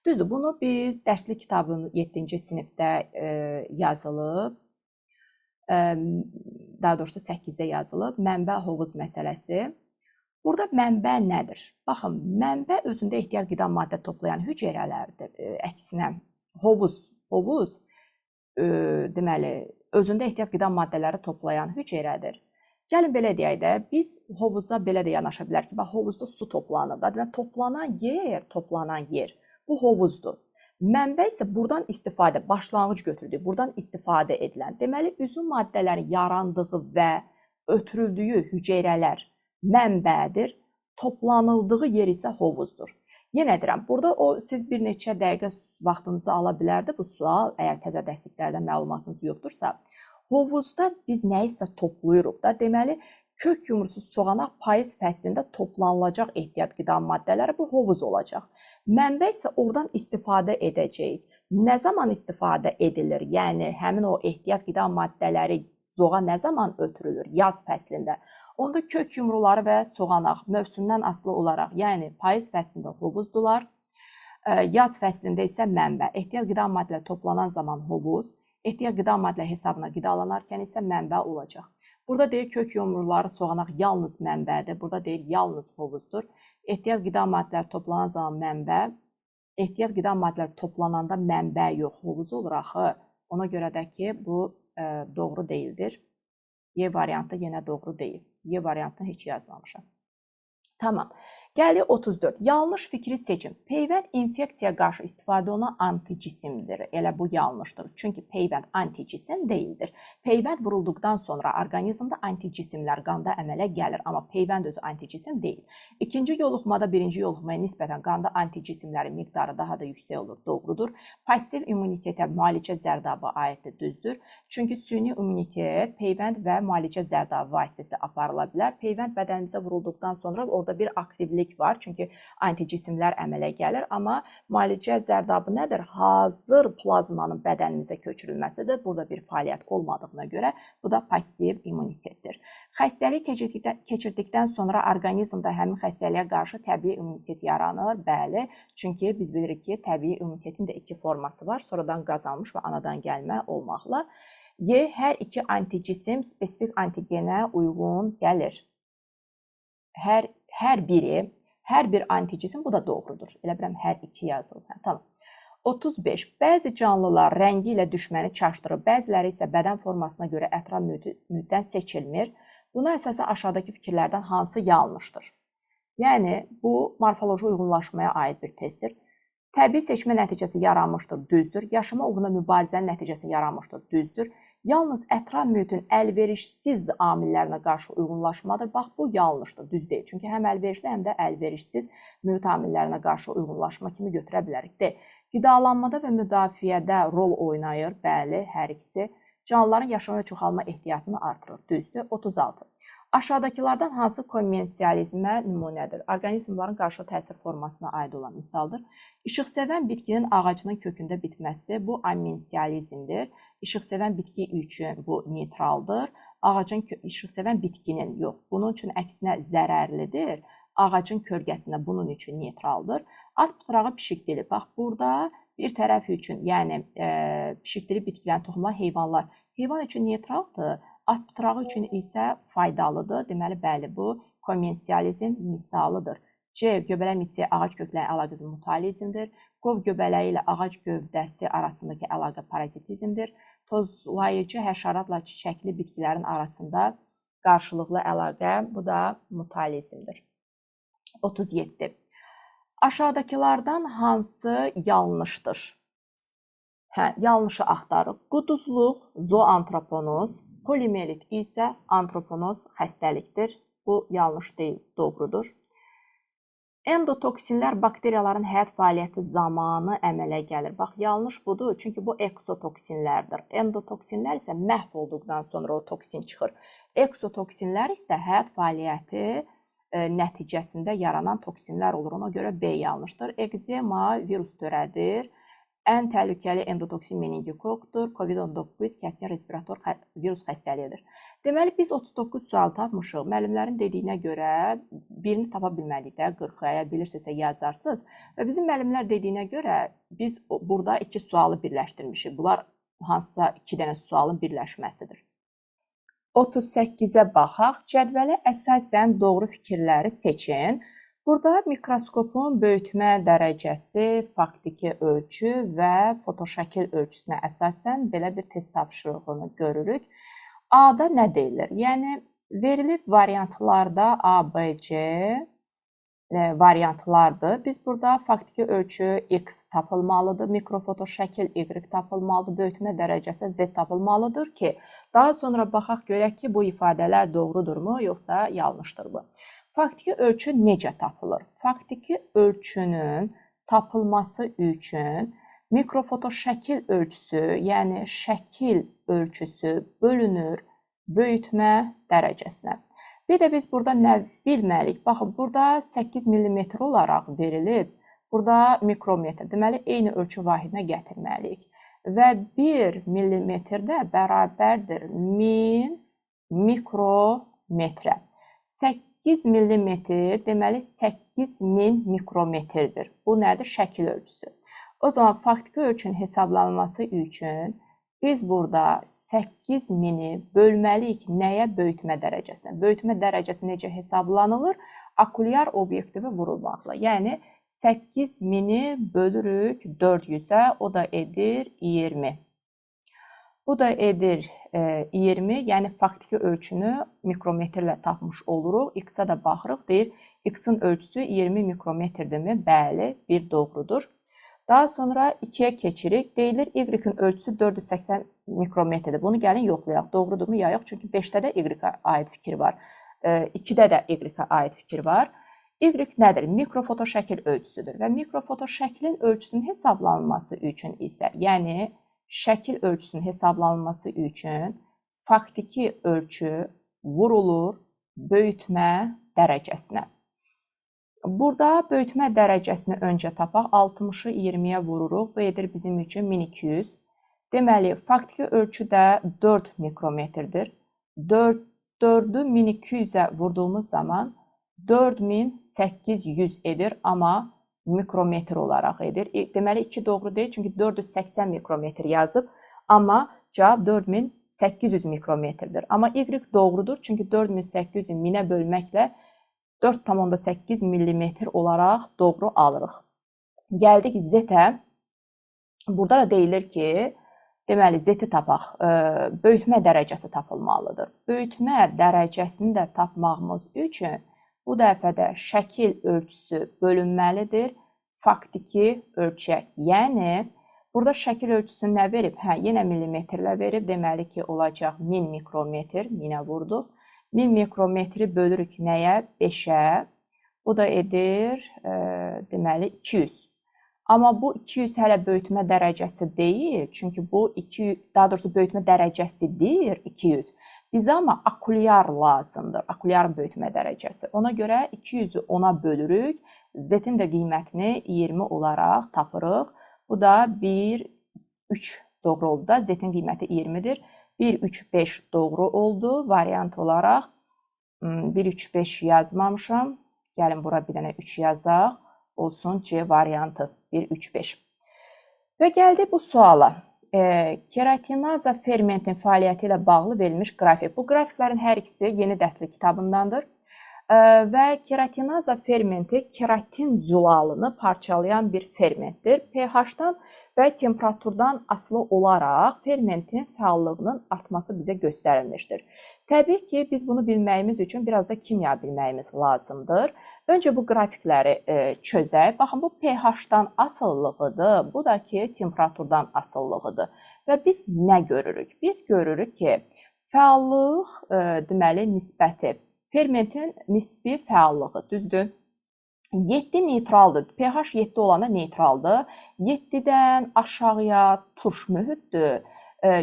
Düzdür, bunu biz dərslik kitabının 7-ci sinifdə yazılıb. Daha doğrusu 8-də yazılıb. Mənbə hovuz məsələsi. Burada mənbə nədir? Baxın, mənbə özündə ehtiyat qida maddə toplayan hüceyrələrdir. Əksinə, hovuz deməli, özündə ehtiyat qida maddələri toplayan hüceyrədir. Gəlin belə deyək də, biz hovuza belə də yanaşa bilər ki, bax, hovuzda su toplanır da. Demək, toplanan yer, bu hovuzdur. Mənbə isə buradan istifadə, başlanğıc götürdük, buradan istifadə edilən. Deməli, üzv maddələrin yarandığı və ötürüldüyü hüceyrələr mənbədir, toplanıldığı yer isə hovuzdur. Yenə deyirəm, burada siz bir neçə dəqiqə vaxtınızı ala bilərdi bu sual, əgər təzə dərsliklərdə məlumatınız yoxdursa. Hovuzda biz nə isə toplayırıq da, deməli, kök yumrusu soğanaq payız fəslində toplanılacaq ehtiyat qida maddələri bu hovuz olacaq. Mənbə isə oradan istifadə edəcəyik. Nə zaman istifadə edilir? Yəni, həmin o ehtiyat qida maddələri zoğa nə zaman ötürülür? Yaz fəslində. Onda kök yumruları və soğanaq mövsümdən asılı olaraq, yəni payız fəslində hovuzdular, yaz fəslində isə mənbə. Ehtiyat qida maddələri toplanan zaman hovuz, ehtiyat qida maddələri hesabına qidalanarkən isə mənbə olacaq. Burada deyir kök yumruları, soğanaq yalnız mənbədir. Burada deyir yalnız hovuzdur. Ehtiyat qida maddələri toplanan zaman mənbə. Ehtiyat qida maddələri toplananda mənbə yox, hovuz olur axı. Ona görə də ki, bu doğru deyildir. Y variantı yenə doğru deyil. Y variantını heç yazmamışam. Tamam. Gəlir 34. Yanlış fikri seçin. Peyvənd infeksiyaya qarşı istifadə olunan anticisimdir. Elə bu yanlışdır. Çünki peyvənd anticisim deyildir. Peyvənd vurulduqdan sonra orqanizmdə anticisimlər qanda əmələ gəlir, amma peyvənd özü anticisim deyil. İkinci yoluxmada birinci yoluxmaya nisbətən qanda anticisimlərin miqdarı daha da yüksək olur. Doğrudur. Pasiv immunitetə müalicə zərdabı aiddir. Düzdür. Çünki süni immunitet peyvənd və müalicə zərdabı vasitəsilə aparıla bilər. Peyvənd bədənimizə vurulduqdan sonra orada bir aktivlik var. Çünki anticisimlər əmələ gəlir. Amma müalicə zərdabı nədir? Hazır plazmanın bədənimizə köçürülməsidir. Burada bir fəaliyyət olmadığına görə bu da pasiv immunitetdir. Xəstəlik keçirdikdən sonra orqanizmdə həmin xəstəliyə qarşı təbii immunitet yaranır. Bəli, çünki biz bilirik ki, təbii immunitetin də iki forması var. Sonradan qazanmış və anadan gəlmə olmaqla. Hər iki anticisim spesifik antigenə uyğun gəlir. Hər bir anticisim, bu da doğrudur. Elə biləm, hər iki yazılır. Tamam. 35. Bəzi canlılar rəngi ilə düşməni çaşdırır, bəziləri isə bədən formasına görə ətraf mühitdən seçilmir. Buna əsasən aşağıdakı fikirlərdən hansı yanlışdır? Yəni, bu morfoloji uyğunlaşmaya aid bir testdir. Təbii seçmə nəticəsi yaranmışdır, düzdür. Yaşama uğruna mübarizənin nəticəsi yaranmışdır, düzdür. Yalnız ətraf mühitin əlverişsiz amillərinə qarşı uyğunlaşmadır. Bax, bu yanlışdır, düz deyil. Çünki həm əlverişli, həm də əlverişsiz mühit amillərinə qarşı uyğunlaşma kimi götürə bilərik. Qidalanmada və müdafiədə rol oynayır, bəli, hər ikisi. Canlıların yaşama və çoxalma ehtiyatını artırır, düzdür. 36. Aşağıdakılardan hansı konvensializmə nümunədir? Orqanizmların qarşılı təsir formasına aid olan misaldır. İşıqsevən bitkinin ağacının kökündə bitməsi bu ammensializmdir. İşıqsevən bitki üçün bu neytraldır. Ağacın işıqsevən bitkinin yox, bunun üçün əksinə zərərlidir. Ağacın kölgəsində bunun üçün neytraldır. At pıtrağı pişik dili. Bax, burada bir tərəf üçün, yəni pişik dili bitkilərin toxumlar, heyvanlar. Heyvan üçün neytraldır. At pıtrağı üçün isə faydalıdır. Deməli, bəli, bu konvensializm misalıdır. C. Göbələk mitisi ağac kökləri əlaqəsi mutalizmdir. Qov göbələyi ilə ağac gövdəsi arasındakı əlaqə parazitizmdir. Tozlayıcı həşəratla çiçəkli bitkilərin arasında qarşılıqlı əlaqə, bu da mutalizmdir. 37. Aşağıdakılardan hansı yanlışdır? Yanlışı axtarıq. Quduzluq, zoantroponoz, polimelit isə antroponoz xəstəlikdir. Bu yanlış deyil, doğrudur. Endotoksinlər bakteriyaların həyat fəaliyyəti zamanı əmələ gəlir. Bax, yanlış budur, çünki bu eksotoksinlərdir. Endotoksinlər isə məhv olduqdan sonra o toksin çıxır. Eksotoksinlər isə həyat fəaliyyəti nəticəsində yaranan toksinlər olur. Ona görə B yanlışdır. Ekzema virus törədir. Ən təhlükəli endotoksin meningokokdur. COVID-19 kəskin respirator virus xəstəliyidir. Deməli, biz 39 sual tapmışıq. Müəllimlərin dediyinə görə birini tapa bilmədik də, 40-ı əgər bilirsinizsə yazarsınız. Və bizim müəllimlər dediyinə görə biz burada 2 sualı birləşdirmişik. Bunlar hansısa 2 dənə sualın birləşməsidir. 38-ə baxaq. Cədvələ əsasən doğru fikirləri seçin. Burada mikroskopun böyütmə dərəcəsi, faktiki ölçü və fotoşəkil ölçüsünə əsasən belə bir test tapşırığını görürük. A-da nə deyilir? Yəni, verilib variantlarda A, B, C variantlardır. Biz burada faktiki ölçü X tapılmalıdır, mikrofotoşəkil Y tapılmalıdır, böyütmə dərəcəsi Z tapılmalıdır ki, daha sonra baxaq görək ki, bu ifadələr doğrudurmu, yoxsa yanlışdır bu. Faktiki ölçü necə tapılır? Faktiki ölçünün tapılması üçün mikrofotoşəkil ölçüsü, yəni şəkil ölçüsü bölünür böyütmə dərəcəsinə. Bir də biz burada nə bilməliyik? Baxın, burada 8 mm olaraq verilib, burada mikrometr. Deməli, eyni ölçü vahidinə gətirməliyik. Və 1 mm də bərabərdir 1000 mikrometrə. 8 mm deməli 8000 mikrometrdir. Bu nədir? Şəkil ölçüsü. O zaman faktiki ölçünün hesablanması üçün biz burada 8000-i bölməliyik nəyə? Böyütmə dərəcəsinə. Böyütmə dərəcəsi necə hesablanılır? Okulyar obyektivi vurulmaqla. Yəni 8000-i bölürük 400-ə, o da edir 20. Bu da edir 20, yəni faktiki ölçünü mikrometrlə tapmış oluruq. X-a da baxırıq, deyir X-in ölçüsü 20 mikrometrdirmi? Bəli, bir doğrudur. Daha sonra 2-yə keçirik. Deyilir Y-in ölçüsü 480 mikrometrdir. Bunu gəlin yoxlayaq. Doğrudurmu ya yox? Çünki 5-də də Y-ə aid fikir var. 2-də də Y-ə aid fikir var. Y nədir? Mikrofotoşəkil ölçüsüdür və mikrofotoşəklin ölçüsünün hesablanması üçün isə, yəni şəkil ölçüsünün hesablanması üçün faktiki ölçü vurulur böyütmə dərəcəsinə. Burada böyütmə dərəcəsini öncə tapaq. 60-ı 20-yə vururuq. Bu edir bizim üçün 1200. Deməli, faktiki ölçü də 4 mikrometrdir. 4-ü 1200-ə vurduğumuz zaman 4800 edir, amma mikrometr olaraq edir. Deməli, 2 doğru deyil, çünki 480 mikrometr yazıb, amma cavab 4800 mikrometrdir. Amma Y doğrudur, çünki 4800-ü 1000-ə bölməklə 4,8 mm olaraq doğru alırıq. Gəldik Z-ə. Burada da deyilir ki, deməli, Z-i tapaq. Böyütmə dərəcəsi tapılmalıdır. Böyütmə dərəcəsini də tapmağımız üçün bu dəfə də şəkil ölçüsü bölünməlidir faktiki ölçüyə. Yəni, burada şəkil ölçüsü nə verib? Yenə millimetrlə verib. Deməli ki, olacaq 1000 mikrometr. 1000-ə vurduq. 1000 mikrometri bölürük nəyə? 5-ə. Bu da edir, deməli, 200. Amma bu 200 hələ böyütmə dərəcəsi deyil. Çünki bu, daha doğrusu böyütmə dərəcəsidir 200. Bizə amma akulyar lazımdır. Akulyarın böyütmə dərəcəsi. Ona görə 200-ü 10-a bölürük. Z-in də qiymətini 20 olaraq tapırıq. Bu da 1, 3 doğru oldu da. Z-in qiyməti 20-dir. 1, 3, 5 doğru oldu variant olaraq. 1, 3, 5 yazmamışam. Gəlin bura bir dənə 3 yazaq. Olsun C variantı. 1, 3, 5. Və gəldik bu suala. Keratinaza fermentin fəaliyyəti ilə bağlı verilmiş qrafik. Bu qrafiklərin hər ikisi yeni dərslik kitabındandır. Və keratinaza fermenti keratin zülalını parçalayan bir fermentdir. pH-dan və temperaturdan asılı olaraq fermentin fəallığının artması bizə göstərilmişdir. Təbii ki, biz bunu bilməyimiz üçün biraz da kimya bilməyimiz lazımdır. Öncə bu qrafikləri çözək. Baxın, bu pH-dan asıllığıdır, bu da ki, temperaturdan asıllığıdır. Və biz nə görürük? Biz görürük ki, fəallıq, deməli, nisbəti fermentin nisbi fəallığı, düzdür? 7 neytraldır. pH 7 olanda neytraldır. 7-dən aşağıya turş mühitdir,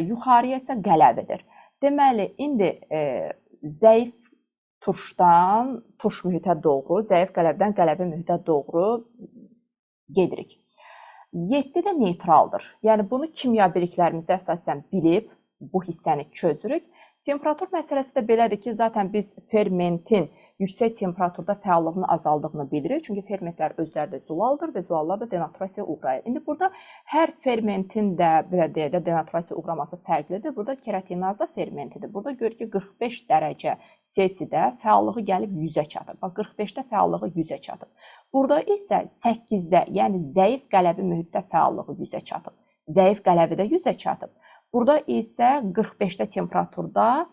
yuxarıya isə qələvidir. Deməli, indi zəif turşdan turş mühitə doğru, zəif qələvdən qələvi mühitə doğru gedirik. 7 də neytraldır. Yəni, bunu kimya biliklərimizdə əsasən bilib, bu hissəni çözürük. Temperatur məsələsi də belədir ki, zaten biz fermentin yüksək temperaturda fəallığının azaldığını bilirik. Çünki fermentlər özləri də zulaldır və zulallar da denaturasiyaya uğrayır. İndi burada hər fermentin də belə deyək də denaturasiyaya uğraması fərqlidir. Burada keratinaza fermentidir. Burada görürük ki, 45 dərəcə Celsidə fəallığı gəlib 100-ə çatıb. Bax, 45-də fəallığı 100-ə çatıb. Burada isə 8-də, yəni zəif qələvi mühitdə fəallığı 100-ə çatıb. Zəif qələvidə 100-ə çatıb. Burada isə 45-də temperaturda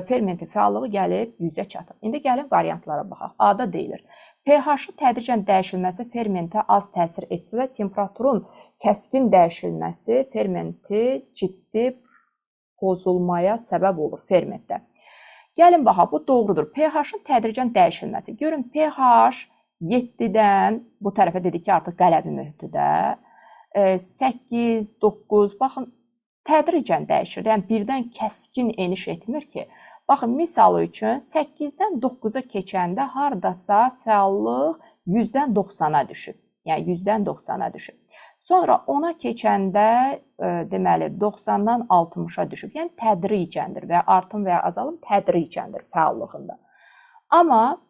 fermentin fəallığı gəlib 100-ə çatıb. İndi gəlin variantlara baxaq. A-da deyilir. pH-ın tədricən dəyişilməsi fermentə az təsir etsə də, temperaturun kəskin dəyişilməsi fermenti ciddi pozulmaya səbəb olur fermentdə. Gəlin baxaq, bu doğrudur. pH-ın tədricən dəyişilməsi. Görün, pH 7-dən, bu tərəfə dedik ki, artıq qələvi mühitdə, 8, 9, baxın, tədricən dəyişir. Yəni, birdən kəskin eniş etmir ki. Baxın, misal üçün 8-dən 9-a keçəndə haradasa fəallıq 100-dən 90-a düşüb. Yəni, 100-dən 90-a düşüb. Sonra 10-a keçəndə, deməli, 90-dan 60-a düşüb. Yəni, tədricəndir və artım və ya azalım tədricəndir fəallığında. Amma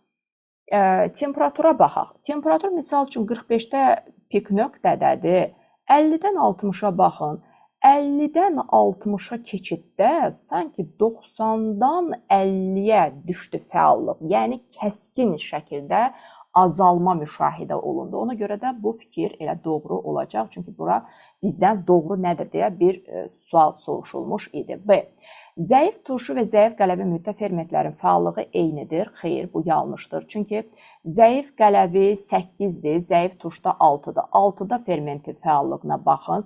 temperatura baxaq. Temperatur, misal üçün, 45-də pik nöqtədədir. 50-dən 60-a baxın. 50-dən 60-a keçiddə sanki 90-dan 50-yə düşdü fəallıq. Yəni, kəskin şəkildə azalma müşahidə olundu. Ona görə də bu fikir elə doğru olacaq. Çünki bura bizdən doğru nədir deyə bir sual soruşulmuş idi. B. Zəif turşu və zəif qələvi mühitdə fermentlərin fəallığı eynidir. Xeyr, bu yanlışdır. Çünki zəif qələvi 8-dir, zəif turşda 6-dır. 6-da fermentin fəallığına baxın,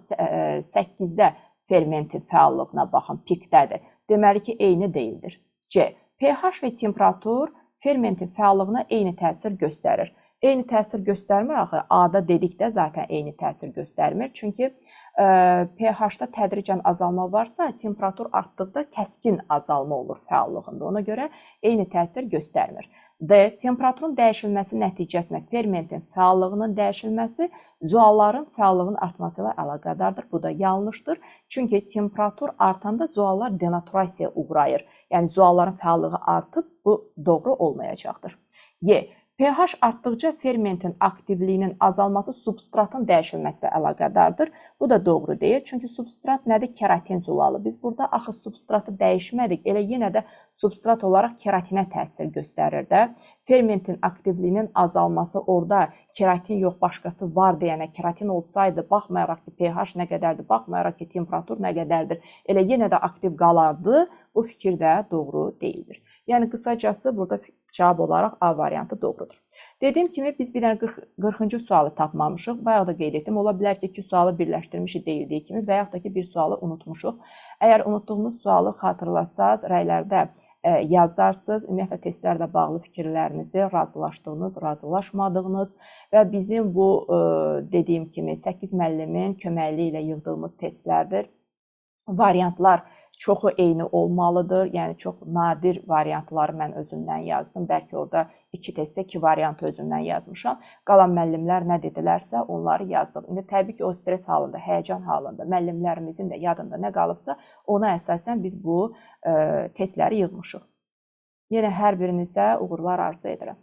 8-də fermentin fəallığına baxın, pikdədir. Deməli ki, eyni deyildir. C. pH və temperatur fermentin fəallığına eyni təsir göstərir. Eyni təsir göstərmir axı. A-da dedikdə zaten eyni təsir göstərmir. Çünki pH-da tədricən azalma varsa, temperatur artdıqda kəskin azalma olur fəallığında. Ona görə eyni təsir göstərmir. D. Temperaturun dəyişilməsi nəticəsində fermentin fəallığının dəyişilməsi zualların fəallığının artması ilə əlaqədardır. Bu da yanlışdır. Çünki temperatur artanda zuallar denaturasiyaya uğrayır. Yəni zualların fəallığı artıb, bu doğru olmayacaqdır. Y. pH artdıqca fermentin aktivliyinin azalması substratın dəyişilməsi ilə əlaqədardır. Bu da doğru deyil. Çünki substrat nədir? Keratin zulalı. Biz burada axı substratı dəyişmədik. Elə yenə də substrat olaraq keratinə təsir göstərir də. Fermentin aktivliyinin azalması orada keratin yox, başqası var deyənə keratin olsaydı, baxmayaraq ki, pH nə qədərdir, baxmayaraq ki, temperatur nə qədərdir, elə yenə də aktiv qalardı. Bu fikir də doğru deyildir. Yəni, qısacası burada cavab olaraq A variantı doğrudur. Dediyim kimi, biz bir dənə 40-cı sualı tapmamışıq. Bayaq da qeyd etdim. Ola bilər ki, 2 sualı birləşdirmişik deyildiyi kimi və yaxud da ki, bir sualı unutmuşuq. Əgər unutduğumuz sualı xatırlasaz, rəylərdə yazarsınız. Ümumiyyətlə, testlərlə bağlı fikirlərinizi, razılaşdığınız, razılaşmadığınız və bizim bu dediyim kimi 8 müəllimin köməkliyi ilə yığdığımız testlərdir. Variantlar çoxu eyni olmalıdır. Yəni, çox nadir variantları mən özümdən yazdım. Bəlkə orada 2 testdə 2 variantı özümdən yazmışam. Qalan müəllimlər nə dedilərsə, onları yazdıq. İndi təbii ki, o stres halında, həyəcan halında müəllimlərimizin də yadında nə qalıbsa, ona əsasən biz bu testləri yığmışıq. Yenə hər birinizə uğurlar arzu edirəm.